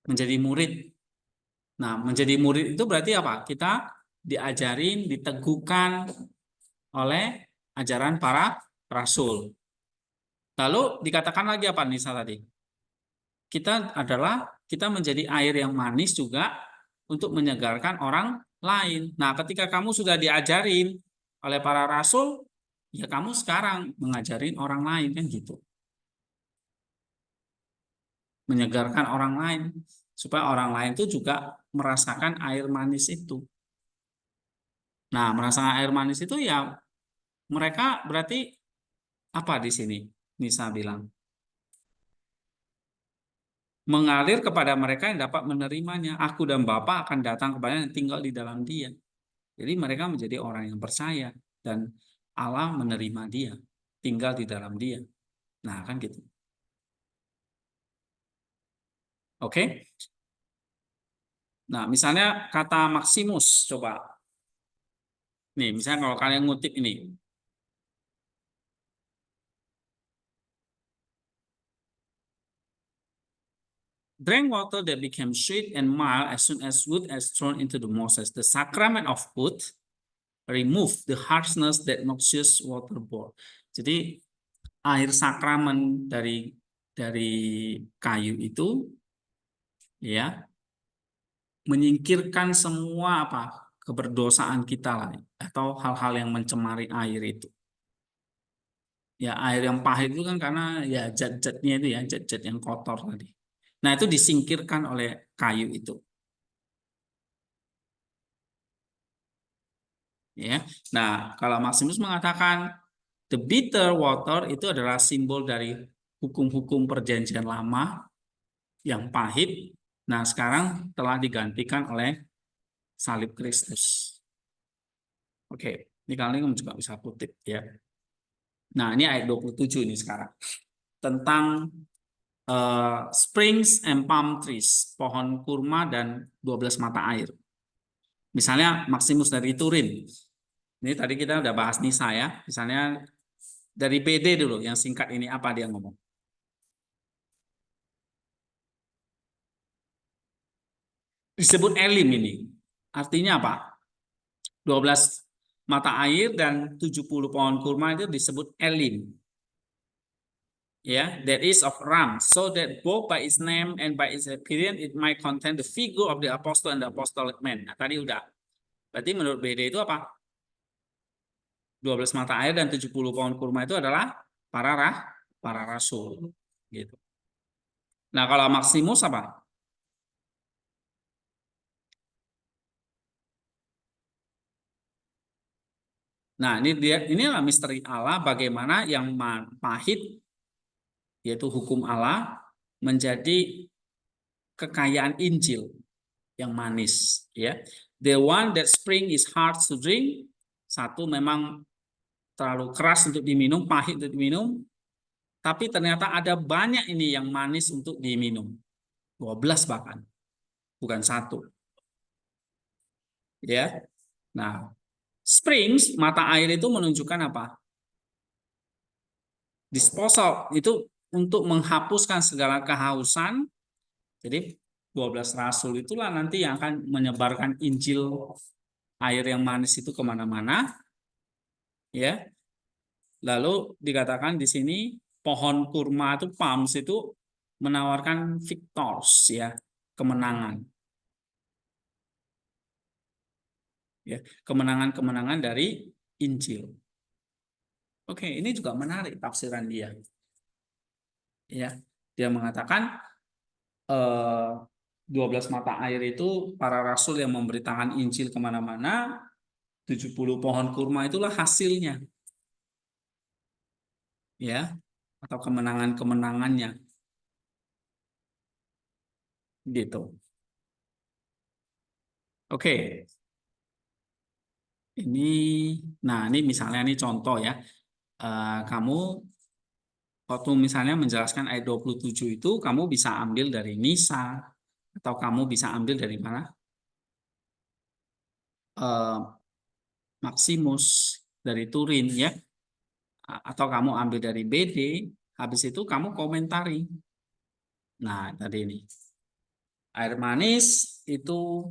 [SPEAKER 1] Menjadi murid. Nah, menjadi murid itu berarti apa? Kita diajarin, diteguhkan oleh ajaran para rasul. Lalu dikatakan lagi apa Nisa tadi? Kita menjadi air yang manis juga untuk menyegarkan orang lain. Nah, ketika kamu sudah diajarin oleh para rasul, ya kamu sekarang mengajarin orang lain kan gitu. Menyegarkan orang lain supaya orang lain itu juga merasakan air manis itu. Nah, merasakan air manis itu ya mereka berarti apa di sini? Nisa bilang mengalir kepada mereka yang dapat menerimanya. Aku dan Bapa akan datang kepada yang tinggal di dalam dia. Jadi mereka menjadi orang yang percaya dan Allah menerima dia, tinggal di dalam dia. Nah, kan gitu. Oke? Nah, misalnya kata Maximus, coba. Nih, misalnya kalau kalian ngutip ini. Drank water that became sweet and mild as soon as wood is thrown into the Moses. The sacrament of wood remove the harshness that noxious water bore. Jadi air sakramen dari kayu itu ya menyingkirkan semua apa keberdosaan kita lah atau hal-hal yang mencemari air itu. Ya air yang pahit itu kan karena ya zat-zatnya itu ya zat-zat yang kotor tadi. Nah, itu disingkirkan oleh kayu itu. Ya. Nah, kalau Maximus mengatakan the bitter water itu adalah simbol dari hukum-hukum perjanjian lama yang pahit. Nah, sekarang telah digantikan oleh salib Kristus. Oke, ini kalian juga bisa kutip ya. Nah, ini ayat 27 ini sekarang. Tentang springs and palm trees, pohon kurma dan 12 mata air. Misalnya Maximus dari Turin. Ini tadi kita udah bahas Nisa ya. Misalnya dari BD dulu yang singkat ini apa dia ngomong? Disebut elim ini. Artinya apa? 12 mata air dan 70 pohon kurma itu disebut elim. Ya, that is of ram, so that both by its name and by its appearance it might contain the figure of the apostle and the apostolic man. Nah, tadi udah. Berarti menurut BD itu apa? 12 mata air dan 70 pohon kurma itu adalah para rasul. Gitu. Nah, kalau Maximus apa? Nah, inilah misteri Allah bagaimana yang pahit yaitu hukum Allah menjadi kekayaan Injil yang manis ya. The one that spring is hard to drink. Satu memang terlalu keras untuk diminum, pahit untuk diminum. Tapi ternyata ada banyak ini yang manis untuk diminum. 12 bahkan. Bukan satu. Ya. Nah, springs, mata air itu menunjukkan apa? Disposal itu untuk menghapuskan segala kehausan. Jadi 12 rasul itulah nanti yang akan menyebarkan Injil air yang manis itu kemana-mana. Ya. Lalu dikatakan di sini pohon kurma itu palms itu menawarkan victors ya, kemenangan. Ya, kemenangan-kemenangan dari Injil. Oke, ini juga menarik tafsiran dia. Ya, dia mengatakan 12 mata air itu para rasul yang memberitakan Injil kemana-mana, 70 pohon kurma itulah hasilnya. ya, atau kemenangan-kemenangannya, gitu. Oke, ini misalnya nih contoh ya. Kamu waktu misalnya menjelaskan ayat 27 itu, kamu bisa ambil dari Nisa, atau kamu bisa ambil dari mana? Eh, Maximus, dari Turin ya, atau kamu ambil dari BD, habis itu kamu komentari. Nah, tadi ini. Air manis itu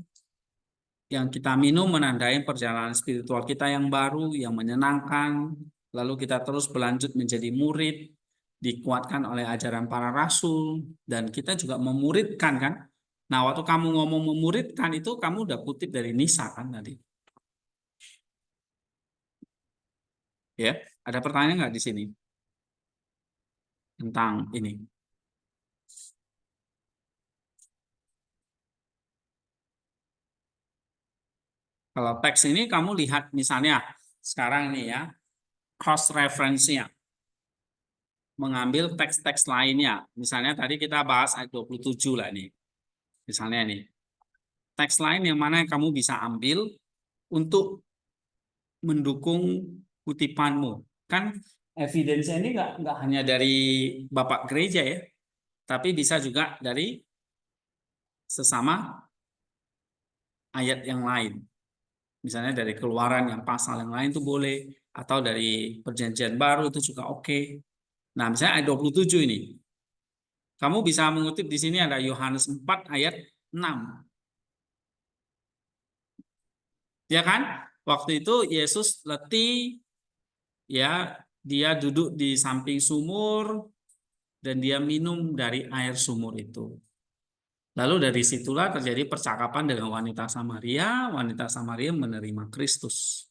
[SPEAKER 1] yang kita minum menandai perjalanan spiritual kita yang baru, yang menyenangkan. Lalu kita terus berlanjut menjadi murid, dikuatkan oleh ajaran para rasul, dan kita juga memuridkan kan. Nah, waktu kamu ngomong memuridkan itu kamu udah kutip dari Nisa kan tadi. Ya, ada pertanyaan nggak di sini tentang ini? Kalau teks ini kamu lihat misalnya sekarang nih ya, cross reference-nya, mengambil teks-teks lainnya. Misalnya tadi kita bahas ayat 27 lah nih. Misalnya nih, teks lain yang mana yang kamu bisa ambil untuk mendukung kutipanmu. Kan evidence ini nggak hanya dari Bapak Gereja ya, tapi bisa juga dari sesama ayat yang lain. Misalnya dari Keluaran yang pasal yang lain itu boleh, atau dari Perjanjian Baru itu juga oke. Nah, misalnya ayat 27 ini. Kamu bisa mengutip di sini ada Yohanes 4 ayat 6. Ya kan? Waktu itu Yesus letih, ya, dia duduk di samping sumur dan dia minum dari air sumur itu. Lalu dari situlah terjadi percakapan dengan wanita Samaria menerima Kristus.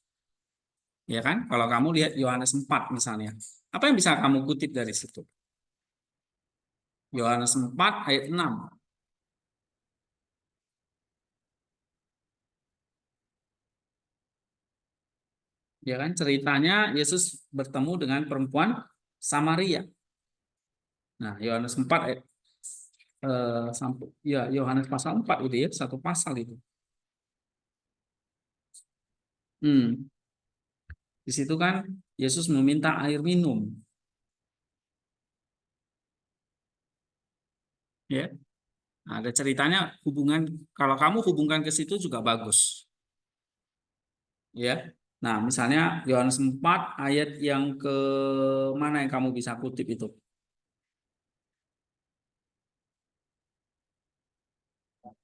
[SPEAKER 1] Ya kan? Kalau kamu lihat Yohanes 4 misalnya, apa yang bisa kamu kutip dari situ? Yohanes 4 ayat 6. Ya kan? Ceritanya Yesus bertemu dengan perempuan Samaria. Nah, Yohanes 4 ayat sampai ya Yohanes pasal 4 itu ya, satu pasal itu. Di situ kan Yesus meminta air minum, ya. Nah, ada ceritanya hubungan, kalau kamu hubungkan ke situ juga bagus, ya. Nah, misalnya Yohanes 4 ayat yang ke mana yang kamu bisa kutip itu?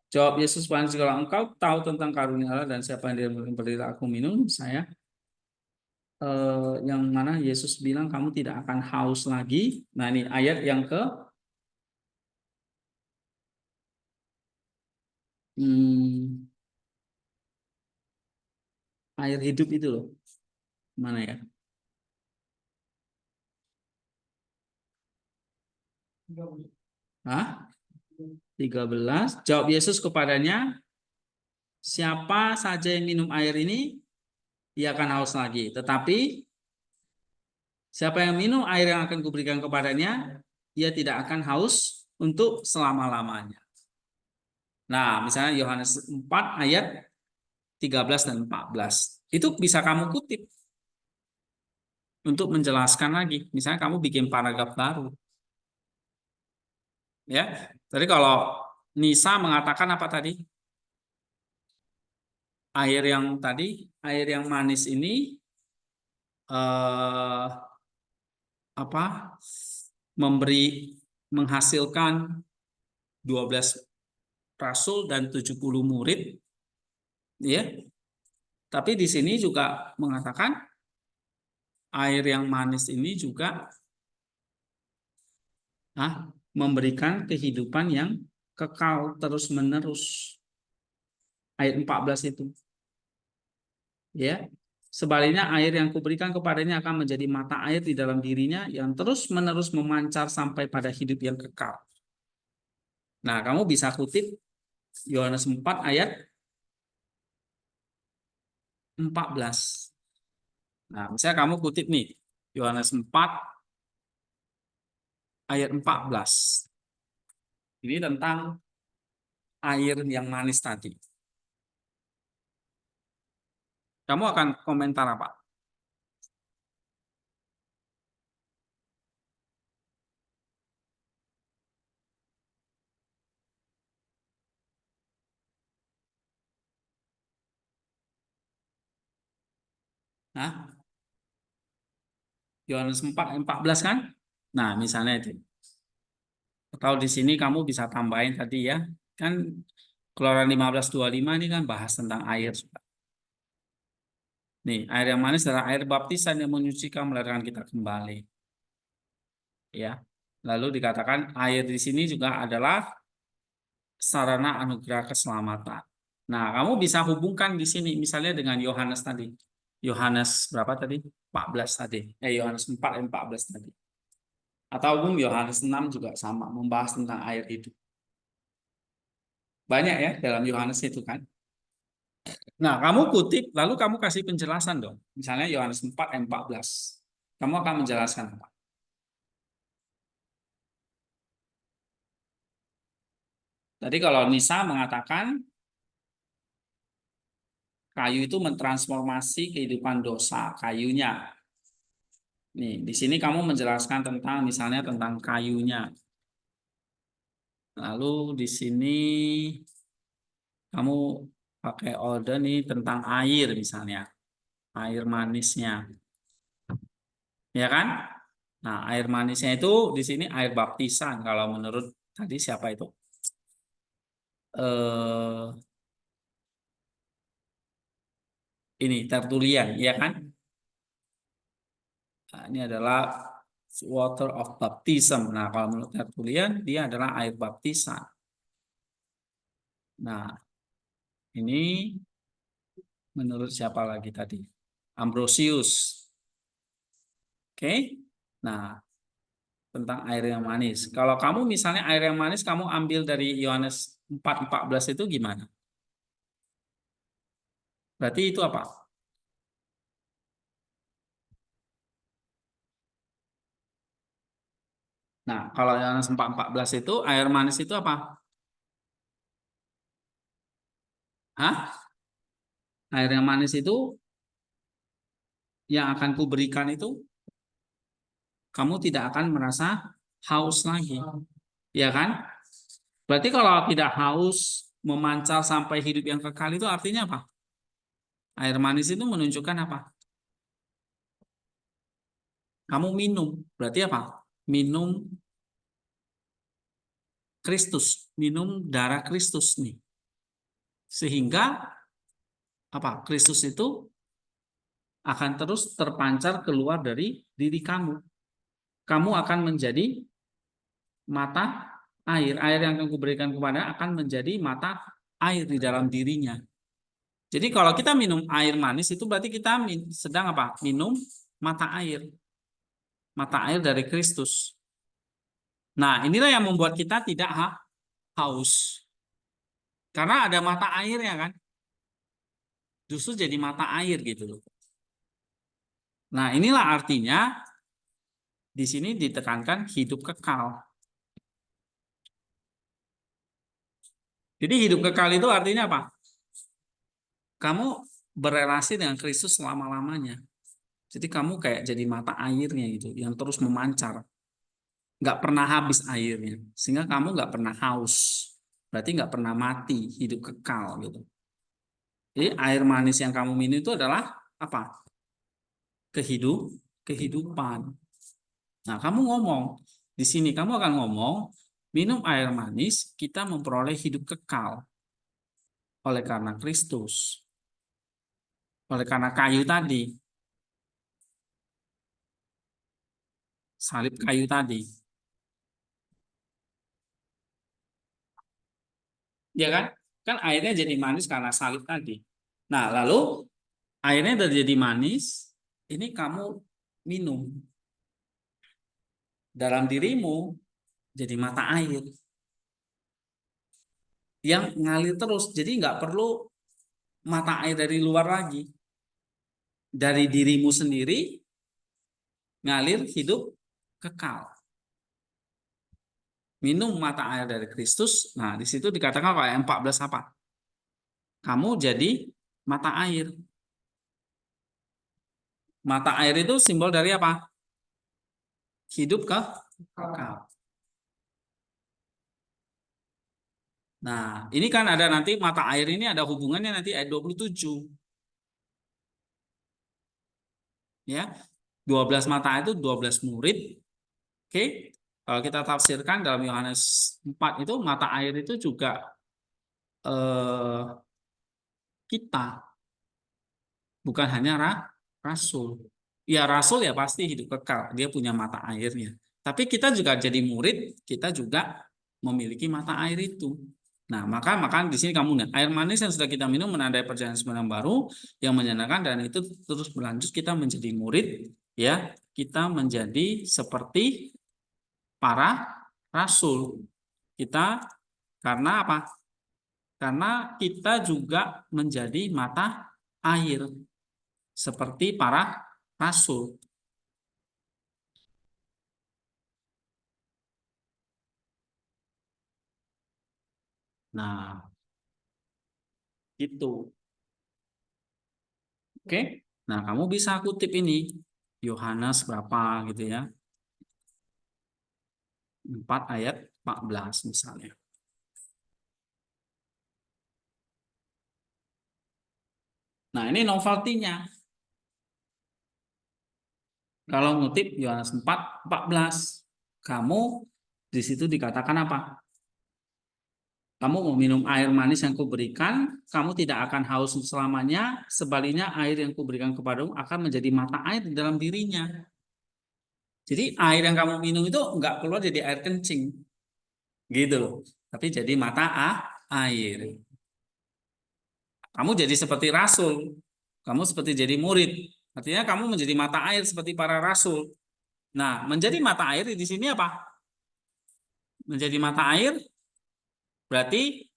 [SPEAKER 1] Jawab Yesus, "Pada segala engkau tahu tentang karunia Allah dan siapa yang memberi aku minum, saya yang mana Yesus bilang kamu tidak akan haus lagi." Nah, ini ayat yang ke hmm, air hidup itu loh. Mana ya? Hah? 13. Jawab Yesus kepadanya, siapa saja yang minum air ini, ia akan haus lagi. Tetapi siapa yang minum air yang akan kuberikan kepadanya, ia tidak akan haus untuk selama-lamanya. Nah, misalnya Yohanes 4 ayat 13 dan 14. Itu bisa kamu kutip untuk menjelaskan lagi. Misalnya kamu bikin paragraf baru. Ya. Jadi kalau Nisa mengatakan apa tadi? Air yang manis ini eh, apa? Menghasilkan 12 rasul dan 70 murid, ya. Tapi di sini juga mengatakan air yang manis ini juga memberikan kehidupan yang kekal terus-menerus. Ayat 14 itu. Ya. Sebaliknya air yang kuberikan kepadanya akan menjadi mata air di dalam dirinya yang terus-menerus memancar sampai pada hidup yang kekal. Nah, kamu bisa kutip Yohanes 4 ayat 14. Nah, misalnya kamu kutip nih, Yohanes 4 ayat 14. Ini tentang air yang manis tadi. Kamu akan komentar apa? Hah? Yohanes 4:14 kan? Nah, misalnya itu. Atau di sini kamu bisa tambahin tadi ya. Kan Keluaran 15:25 ini kan bahas tentang air. Nih, air yang manis adalah air baptisan yang menyucikan melahirkan kita kembali. Ya. Lalu dikatakan air di sini juga adalah sarana anugerah keselamatan. Nah, kamu bisa hubungkan di sini misalnya dengan Yohanes tadi. Yohanes berapa tadi? 14 tadi. Yohanes 4:14 tadi. Atau Yohanes 6 juga sama, membahas tentang air hidup. Banyak ya dalam Yohanes itu kan. Nah, kamu kutip, lalu kamu kasih penjelasan dong. Misalnya Yohanes 4:14. Kamu akan menjelaskan apa? Tadi kalau Nisa mengatakan kayu itu mentransformasi kehidupan dosa, kayunya. Nih, di sini kamu menjelaskan tentang misalnya tentang kayunya. Lalu di sini kamu pakai order nih tentang air misalnya, air manisnya. Ya kan? Nah, air manisnya itu di sini air baptisan kalau menurut tadi siapa itu? Eh ini Tertullian, ya kan? Nah, ini adalah water of baptism. Nah, kalau menurut Tertullian dia adalah air baptisan. Nah, ini menurut siapa lagi tadi? Ambrosius. Oke. Nah, tentang air yang manis. Kalau kamu misalnya air yang manis kamu ambil dari Yohanes 4:14 itu gimana? Berarti itu apa? Nah, kalau Yohanes 4:14 itu air manis itu apa? Hah? Air yang manis itu yang akan kuberikan itu kamu tidak akan merasa haus lagi. Ya kan? Berarti kalau tidak haus memancar sampai hidup yang kekal itu artinya apa? Air manis itu menunjukkan apa? Kamu minum. Berarti apa? Minum Kristus, minum darah Kristus nih. Sehingga apa? Kristus itu akan terus terpancar keluar dari diri kamu. Kamu akan menjadi mata air. Air yang akan kuberikan kepada akan menjadi mata air di dalam dirinya. Jadi kalau kita minum air manis itu berarti kita sedang apa? Minum mata air. Mata air dari Kristus. Nah, inilah yang membuat kita tidak haus. Karena ada mata airnya kan. Justru jadi mata air gitu loh. Nah, inilah artinya di sini ditekankan hidup kekal. Jadi hidup kekal itu artinya apa? Kamu berelasi dengan Kristus selama-lamanya. Jadi kamu kayak jadi mata airnya gitu, yang terus memancar. Nggak pernah habis airnya. Sehingga kamu nggak pernah haus. Berarti nggak pernah mati, hidup kekal gitu. Jadi air manis yang kamu minum itu adalah apa? Kehidupan. Nah, kamu ngomong di sini kamu akan ngomong minum air manis kita memperoleh hidup kekal oleh karena Kristus, oleh karena kayu tadi, salib kayu tadi, ya kan? Kan airnya jadi manis karena salib tadi. Nah, lalu airnya udah jadi manis, ini kamu minum dalam dirimu jadi mata air yang ngalir terus. Jadi nggak perlu mata air dari luar lagi. Dari dirimu sendiri ngalir hidup kekal. minum mata air dari Kristus. Nah, di situ dikatakan kalau ayat 14 apa? Kamu jadi mata air. Mata air itu simbol dari apa? Hidup kekal. Nah, ini kan ada nanti mata air ini ada hubungannya nanti ayat 27. Ya. 12 mata air itu 12 murid. Oke. Kalau kita tafsirkan dalam Yohanes 4 itu mata air itu juga eh, kita, bukan hanya rasul. Ya rasul ya pasti hidup kekal, dia punya mata airnya. Tapi kita juga jadi murid, kita juga memiliki mata air itu. Nah, maka di sini kamu lihat air manis yang sudah kita minum menandai perjalanan yang baru yang menyenangkan, dan itu terus berlanjut kita menjadi murid, ya. Kita menjadi seperti para rasul. Kita karena apa? Karena kita juga menjadi mata air seperti para rasul. Nah, itu. Oke. Nah, kamu bisa kutip ini Yohanes berapa gitu ya. 4 ayat 14 misalnya. Nah, ini novelty-nya. Kalau ngutip Yohanes 4, 14, kamu di situ dikatakan apa? Kamu mau minum air manis yang kuberikan, kamu tidak akan haus selamanya. Sebaliknya air yang kuberikan kepadamu akan menjadi mata air di dalam dirinya. Jadi air yang kamu minum itu enggak keluar jadi air kencing, gitu loh. Tapi jadi mata air. Kamu jadi seperti rasul, kamu seperti jadi murid. Artinya kamu menjadi mata air seperti para rasul. Nah, menjadi mata air di sini apa? Menjadi mata air berarti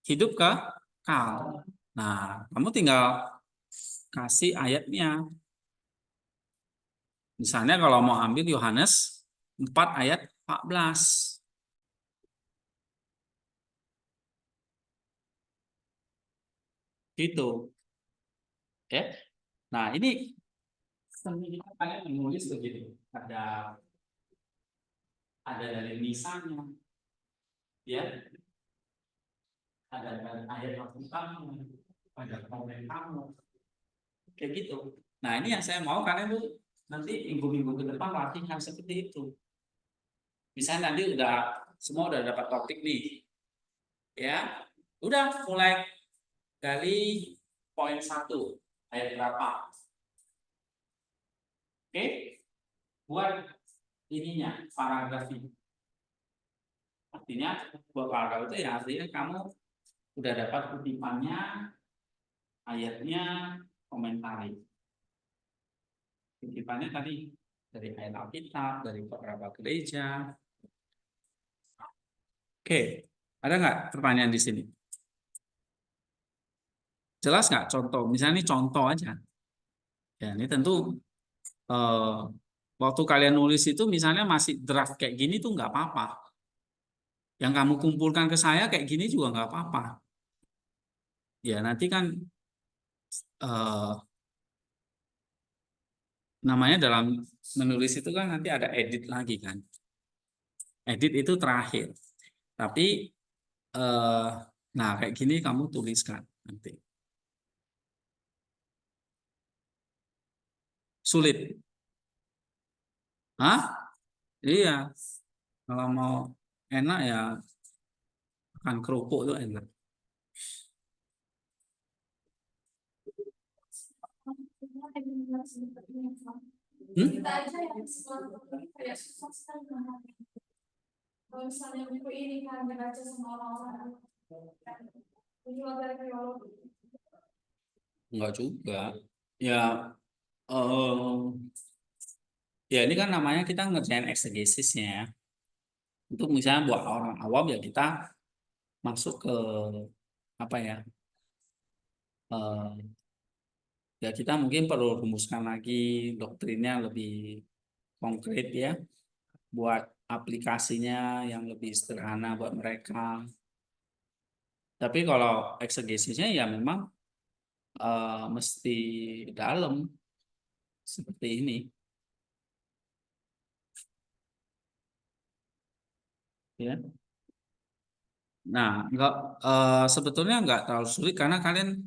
[SPEAKER 1] hidup kekal. Nah, kamu tinggal kasih ayatnya. Misalnya kalau mau ambil Yohanes 4 ayat 14. Gitu. Ya. Nah, ini kalian menulis begitu. Ada dari misalnya, ya. Ada dari ayat kamu, ada komen kamu. Kayak gitu. Nah, ini yang saya mau kalian tuh nanti minggu-minggu ke depan latihan seperti itu. Misalnya nanti semua udah dapat topik nih. Ya. Udah mulai dari poin 1 ayat berapa. Oke? Buat ininya, paragraf ini. Artinya buat paragraf itu ya artinya kamu udah dapat kutipannya, ayatnya, komentari. Kutipannya tadi dari ayat Alkitab, dari beberapa gereja. Oke, ada nggak pertanyaan di sini? Jelas nggak contoh? Misalnya ini contoh aja. Ya, ini tentu eh, waktu kalian nulis itu misalnya masih draft kayak gini tuh nggak apa-apa. Yang kamu kumpulkan ke saya kayak gini juga nggak apa-apa. Ya, nanti kan eh, namanya dalam menulis itu kan nanti ada edit lagi kan. Edit itu terakhir. Tapi nah kayak gini kamu tuliskan nanti. Sulit. Hah? Iya. Kalau mau enak ya makan kerupuk itu enak.
[SPEAKER 2] Kita aja yang sekolah kayak susah sekali banget. Kalau misalnya buku ini kan dibaca sama orang-orang, juga dari teologi.
[SPEAKER 1] Enggak juga. Ya, ya ini kan namanya kita ngerjain eksegesisnya ya. Untuk misalnya buat orang awam ya kita masuk ke apa ya? eh, Ya kita mungkin perlu rumuskan lagi doktrinnya lebih konkret ya. buat aplikasinya yang lebih sederhana buat mereka. Tapi kalau eksegesisnya ya memang mesti dalam seperti ini. Ya. Nah, sebetulnya nggak terlalu sulit karena kalian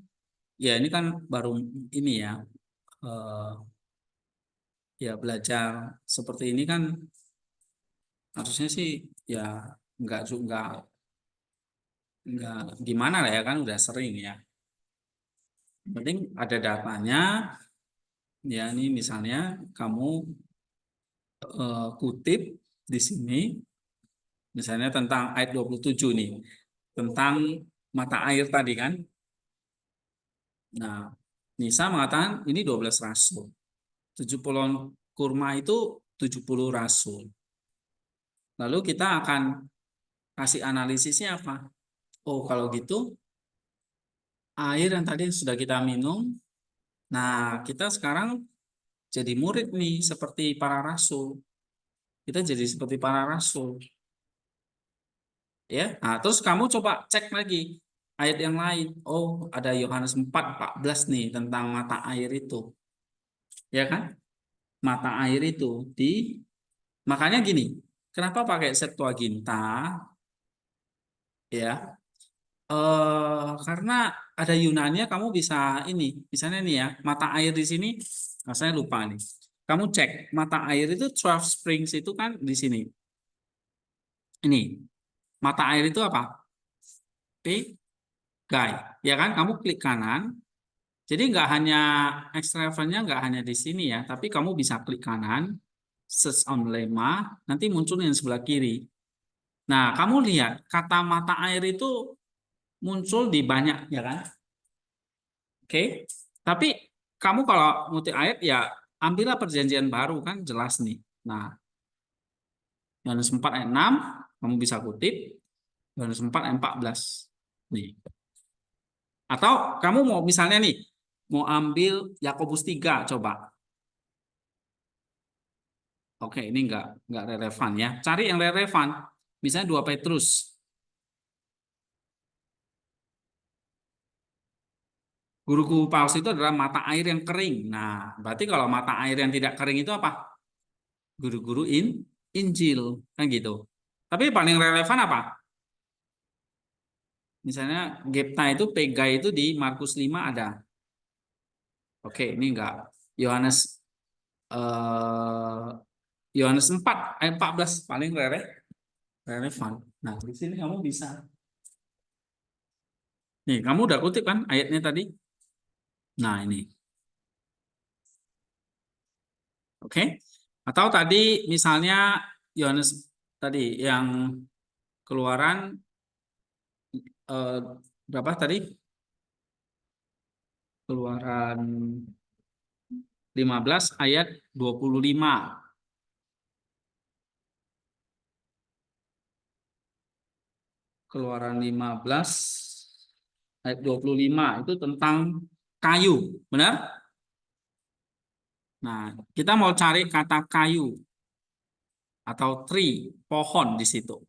[SPEAKER 1] ya ini kan baru ini ya ya belajar seperti ini kan harusnya sih ya nggak gimana lah ya kan udah sering ya. Yang penting ada datanya ya ini misalnya kamu kutip di sini misalnya tentang ayat 27 nih tentang mata air tadi kan. Nah, Nisa mengatakan ini 12 rasul. 70 kurma itu 70 rasul. Lalu kita akan kasih analisisnya apa? Oh, kalau gitu air yang tadi sudah kita minum, nah kita sekarang jadi murid nih seperti para rasul. Kita jadi seperti para rasul. Ya. Nah, terus kamu coba cek lagi ayat yang lain. Oh, ada Yohanes 4:14 nih tentang mata air itu. Ya kan? Mata air itu makanya gini, kenapa pakai Septuaginta? Ya, karena ada Yunannya kamu bisa ini, misalnya nih ya, mata air di sini, nah saya lupa nih. Kamu cek mata air itu 12 Springs itu kan di sini. Ini mata air itu apa? Gai, ya kan? Kamu klik kanan. Jadi nggak hanya extravernya nggak hanya di sini ya, tapi kamu bisa klik kanan, search on lemma, nanti muncul yang sebelah kiri. Nah, kamu lihat kata mata air itu muncul di banyak, ya kan? Oke, tapi kamu kalau ngutip ayat ya ambillah perjanjian baru kan jelas nih. Nah, Yohanes 4 ayat 6 kamu bisa kutip, Yohanes 4 ayat 14. Nih. Atau kamu mau misalnya nih, mau ambil Yakobus 3 coba. Oke, ini enggak relevan ya. Cari yang relevan. Misalnya 2 Petrus. Guru-guru palsu itu adalah mata air yang kering. Nah, berarti kalau mata air yang tidak kering itu apa? Guru-guru Injil, kan gitu. Tapi paling relevan apa? Misalnya Gepta itu Pega itu di Markus 5 ada. Oke, ini enggak. Yohanes eh, Yohanes 4 ayat 14 paling relevan. Nah, di sini kamu bisa. Nih, kamu udah kutip kan ayatnya tadi? Nah, ini. Oke. Atau tadi misalnya Yohanes tadi yang Keluaran eh, berapa tadi? Keluaran 15 ayat 25. Keluaran 15 ayat 25 itu tentang kayu, benar? Nah, kita mau cari kata kayu atau tree, pohon di situ.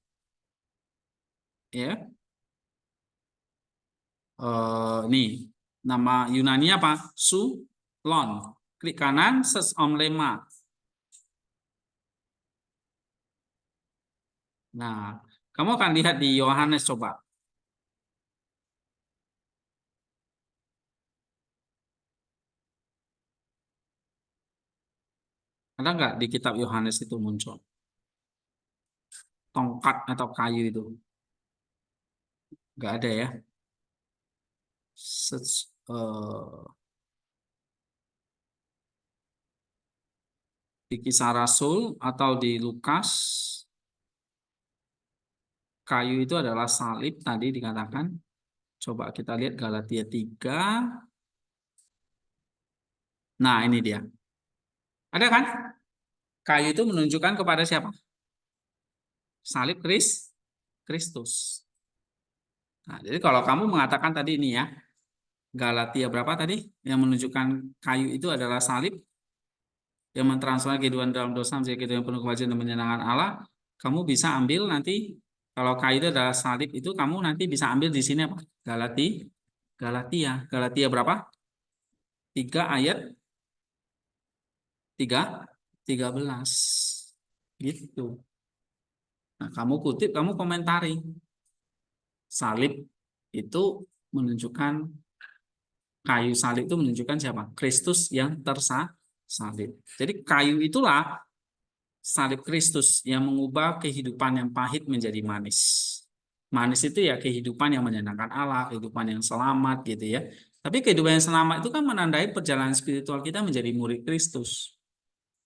[SPEAKER 1] Ya. Nih, nama Yunani apa? Sulon. Klik kanan, search lemma. Nah, kamu akan lihat di Yohanes coba. Ada nggak di kitab Yohanes itu muncul? Tongkat atau kayu itu? Nggak ada ya. Search, di Kisah Rasul atau di Lukas, kayu itu adalah salib tadi dikatakan. Coba kita lihat Galatia 3. Nah, ini dia. Ada kan? Kayu itu menunjukkan kepada siapa? Salib Kristus. Nah, jadi kalau kamu mengatakan tadi ini ya, Galatia berapa tadi yang menunjukkan kayu itu adalah salib? yang mentransfer kehidupan dalam dosa menjadi kehidupan yang penuh kewajiban dan menyenangkan Allah, kamu bisa ambil nanti kalau kayu itu adalah salib itu kamu nanti bisa ambil di sini apa? Galatia berapa? 3 ayat 13 gitu. Nah, kamu kutip, kamu komentari. Salib itu menunjukkan kayu salib itu menunjukkan siapa? Kristus yang tersalib. Jadi kayu itulah salib Kristus yang mengubah kehidupan yang pahit menjadi manis. Manis itu ya kehidupan yang menyenangkan Allah, kehidupan yang selamat gitu ya. Tapi kehidupan yang selamat itu kan menandai perjalanan spiritual kita menjadi murid Kristus.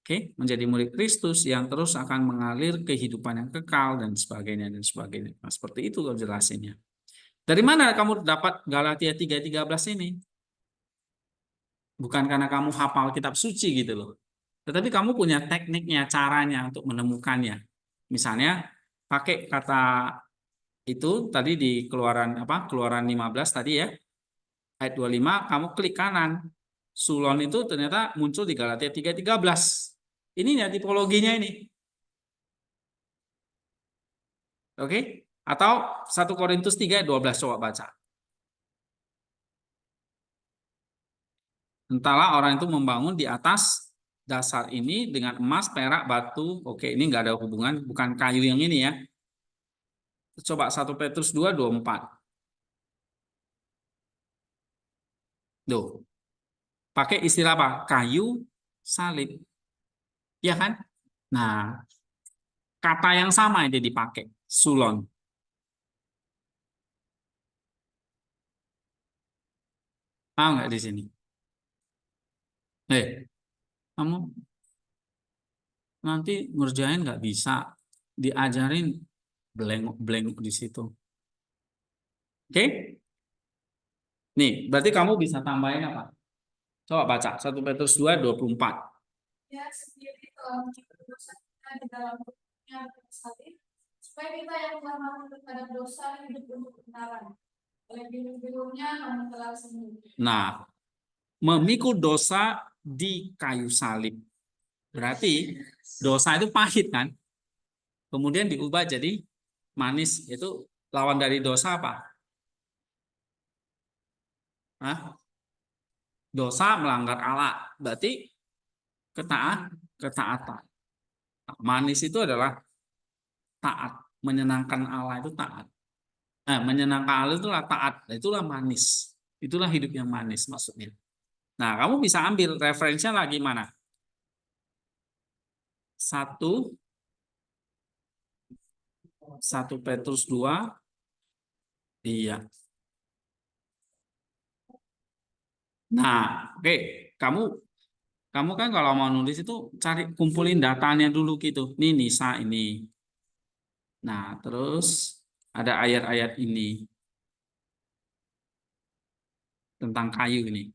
[SPEAKER 1] Oke, menjadi murid Kristus yang terus akan mengalir kehidupan yang kekal dan sebagainya dan sebagainya. Nah, seperti itu kalau jelasinnya. Dari mana kamu dapat Galatia 3:13 ini? Bukan karena kamu hafal kitab suci gitu loh. Tetapi kamu punya tekniknya, caranya untuk menemukannya. Misalnya pakai kata itu tadi di Keluaran apa? Keluaran 15 tadi ya. Ayat 25 kamu klik kanan. Sulon itu ternyata muncul di Galatia 3:13. Ini ya tipologinya ini. Oke? Atau 1 Korintus 3:12 coba baca. Entahlah orang itu membangun di atas dasar ini dengan emas, perak, batu. Oke, ini nggak ada hubungan, bukan kayu yang ini ya. Coba 1 Petrus 2:24. Tuh, pakai istilah apa? Kayu salib. Ya kan? Nah, kata yang sama ini dipakai, sulon. Paham nggak di sini? Kamu nanti ngerjain nggak bisa, diajarin belengok-belengok di situ. Oke? Nih, berarti kamu bisa tambahin apa? Coba baca 1 Petrus 2:24.
[SPEAKER 2] Ya sendiri telah menyebut dosa kita di dalam tubuhnya bersalib, supaya kita yang telah mati terhadap dosa hidup untuk kebenaran. Oleh biru-birunya kamu telah sembuh.
[SPEAKER 1] Nah, memikul dosa di kayu salib. Berarti dosa itu pahit kan? Kemudian diubah jadi manis. Itu lawan dari dosa apa? Hah? Dosa melanggar Allah. Berarti ketaatan. Manis itu adalah taat. Menyenangkan Allah itu taat. Menyenangkan Allah itulah taat. Itulah manis. Itulah hidup yang manis maksudnya. Nah, kamu bisa ambil referensinya lagi mana? 1 Petrus 2. Iya. Nah, oke. Kamu kamu kan kalau mau nulis itu cari kumpulin datanya dulu gitu. Ini Nisa ini. Nah, terus ada ayat-ayat ini tentang kayu ini.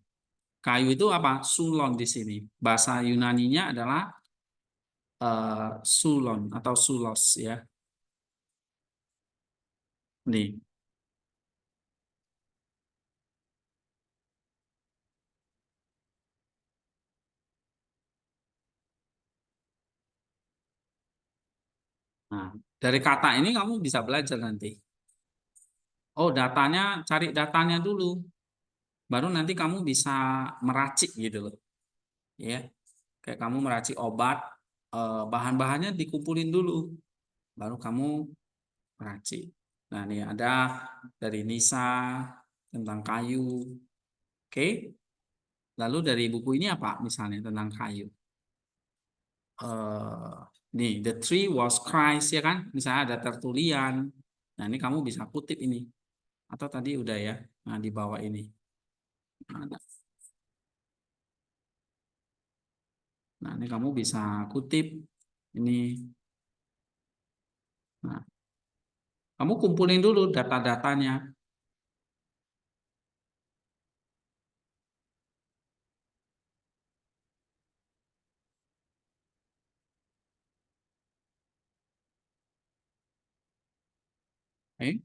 [SPEAKER 1] Kayu itu apa? Sulon di sini. Bahasa Yunaninya adalah sulon atau sulos ya. Nih. Nah, dari kata ini kamu bisa belajar nanti. Oh, datanya cari datanya dulu. Baru nanti kamu bisa meracik gitu loh. Ya. Kayak kamu meracik obat, bahan-bahannya dikumpulin dulu. Baru kamu meracik. Nah, ini ada dari Nisa tentang kayu. Oke. Lalu dari buku ini apa misalnya tentang kayu? eh Nih, The Tree Was Christ ya kan? Misalnya ada Tertullian. Nah, ini kamu bisa kutip ini. Atau tadi udah ya. Nah, di bawah ini. Nah, ini kamu bisa kutip ini. Nah, kamu kumpulin dulu data-datanya. Eh?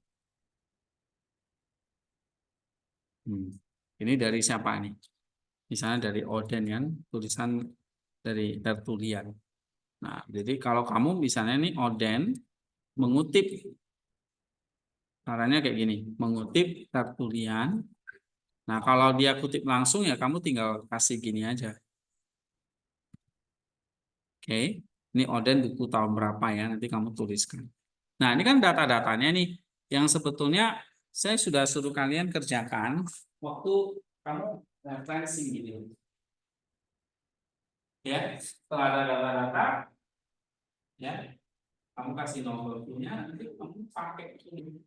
[SPEAKER 1] Hmm. Ini dari siapa nih? Misalnya dari Oden kan, tulisan dari Tertullian. Nah, jadi kalau kamu misalnya nih Oden mengutip, caranya kayak gini, mengutip Tertullian. Nah, kalau dia kutip langsung ya kamu tinggal kasih gini aja. Oke, ini Oden buku tahun berapa ya, nanti kamu tuliskan. Nah, ini kan data-datanya nih, yang sebetulnya saya sudah suruh kalian kerjakan waktu kamu referensi gitu. Ya, setelah ada data-data, ya, kamu kasih nomor punya, nanti kamu pakai ini.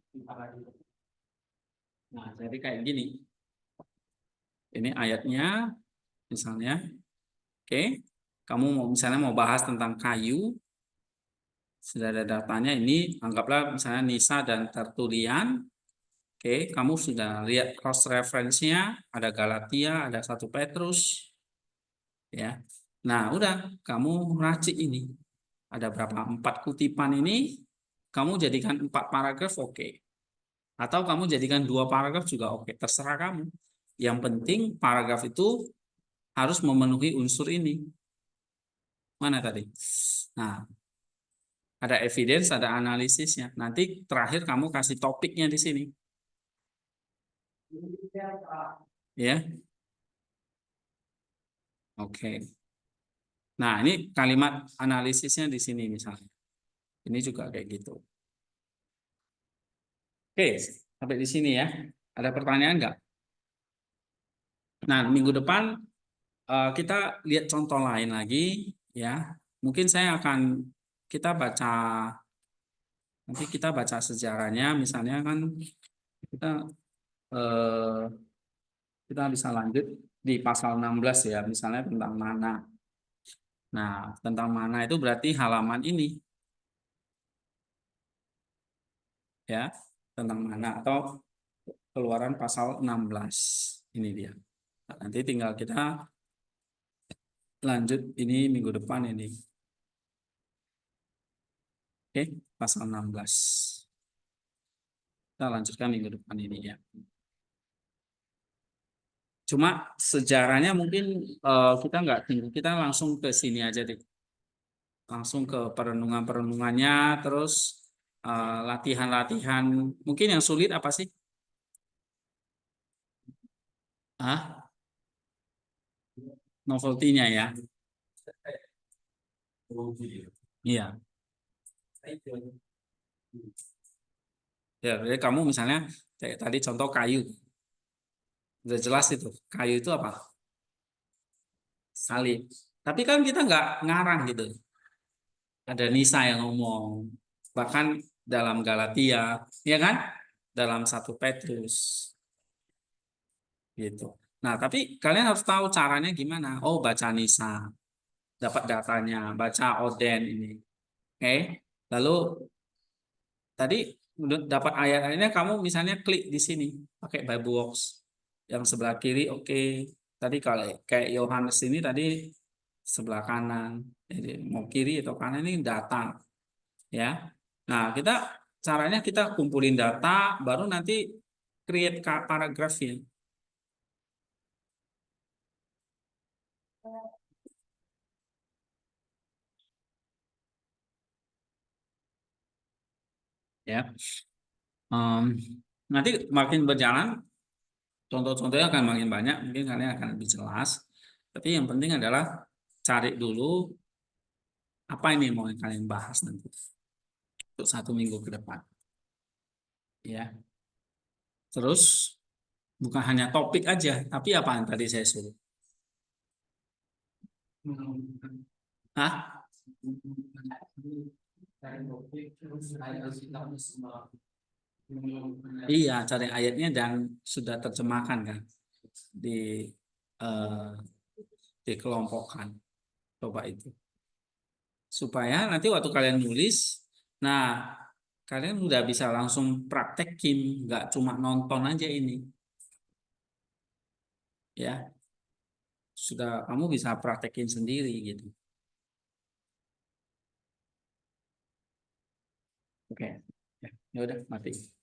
[SPEAKER 1] Nah, jadi kayak gini. Ini ayatnya, misalnya, oke, kamu mau misalnya mau bahas tentang kayu, sudah ada datanya ini, anggaplah misalnya Nisa dan Tertullian. Oke, kamu sudah lihat cross reference-nya, ada Galatia, ada 1 Petrus, ya. Nah, udah, kamu racik ini. Ada berapa? 4 kutipan ini, kamu jadikan 4 paragraf, oke. Atau kamu jadikan 2 paragraf juga oke, terserah kamu. Yang penting paragraf itu harus memenuhi unsur ini. Mana tadi? Nah, ada evidence, ada analisisnya. Nanti terakhir kamu kasih topiknya di sini. Ya. Oke. Nah, ini kalimat analisisnya di sini misalnya. Ini juga kayak gitu. Oke, sampai di sini ya. Ada pertanyaan nggak? Nah, minggu depan kita lihat contoh lain lagi ya. Mungkin saya akan kita baca nanti kita baca sejarahnya misalnya kan kita eh, kita bisa lanjut di pasal 16 ya, misalnya tentang mana. Nah, tentang mana itu berarti halaman ini ya, tentang mana atau Keluaran pasal 16. Ini dia. Nah, nanti tinggal kita lanjut ini minggu depan ini. Oke, pasal 16. Kita lanjutkan minggu depan ini ya. Cuma sejarahnya mungkin kita nggak tinggal, kita langsung ke sini aja deh. Langsung ke perenungan-perenungannya, terus latihan-latihan. Mungkin yang sulit apa sih? Ah, novelty-nya ya. Iya. Ya, jadi kamu misalnya kayak tadi contoh kayu. Udah jelas itu. Kayu itu apa? Salib. Tapi kan kita nggak ngarang gitu. Ada Nisa yang ngomong. Bahkan dalam Galatia, ya kan? Dalam 1 Petrus. Gitu. Nah, tapi kalian harus tahu caranya gimana. Oh, baca Nisa. Dapat datanya. Baca Oden ini. Oke. Lalu tadi udah dapat ayat-ayatnya, kamu misalnya klik di sini. Pakai Bible Box. Yang sebelah kiri, oke. Tadi kalau kayak Yohanes ini tadi sebelah kanan. Jadi mau kiri atau kanan ini data. Ya. Nah, caranya kita kumpulin data, baru nanti create paragrafnya. Ya. Em, Nanti makin berjalan, contoh-contohnya akan makin banyak, mungkin kalian akan lebih jelas. Tapi yang penting adalah cari dulu apa ini yang mau kalian bahas nanti untuk 1 minggu ke depan. Ya. Terus bukan hanya topik aja, tapi apa yang tadi saya suruh? Hah? Iya, cari ayatnya dan sudah terjemahkan kan di eh, dikelompokkan. Coba itu. Supaya nanti waktu kalian nulis, nah kalian udah bisa langsung praktekin, nggak cuma nonton aja ini. Ya, sudah kamu bisa praktekin sendiri gitu. Oke. Ya, ya udah mati.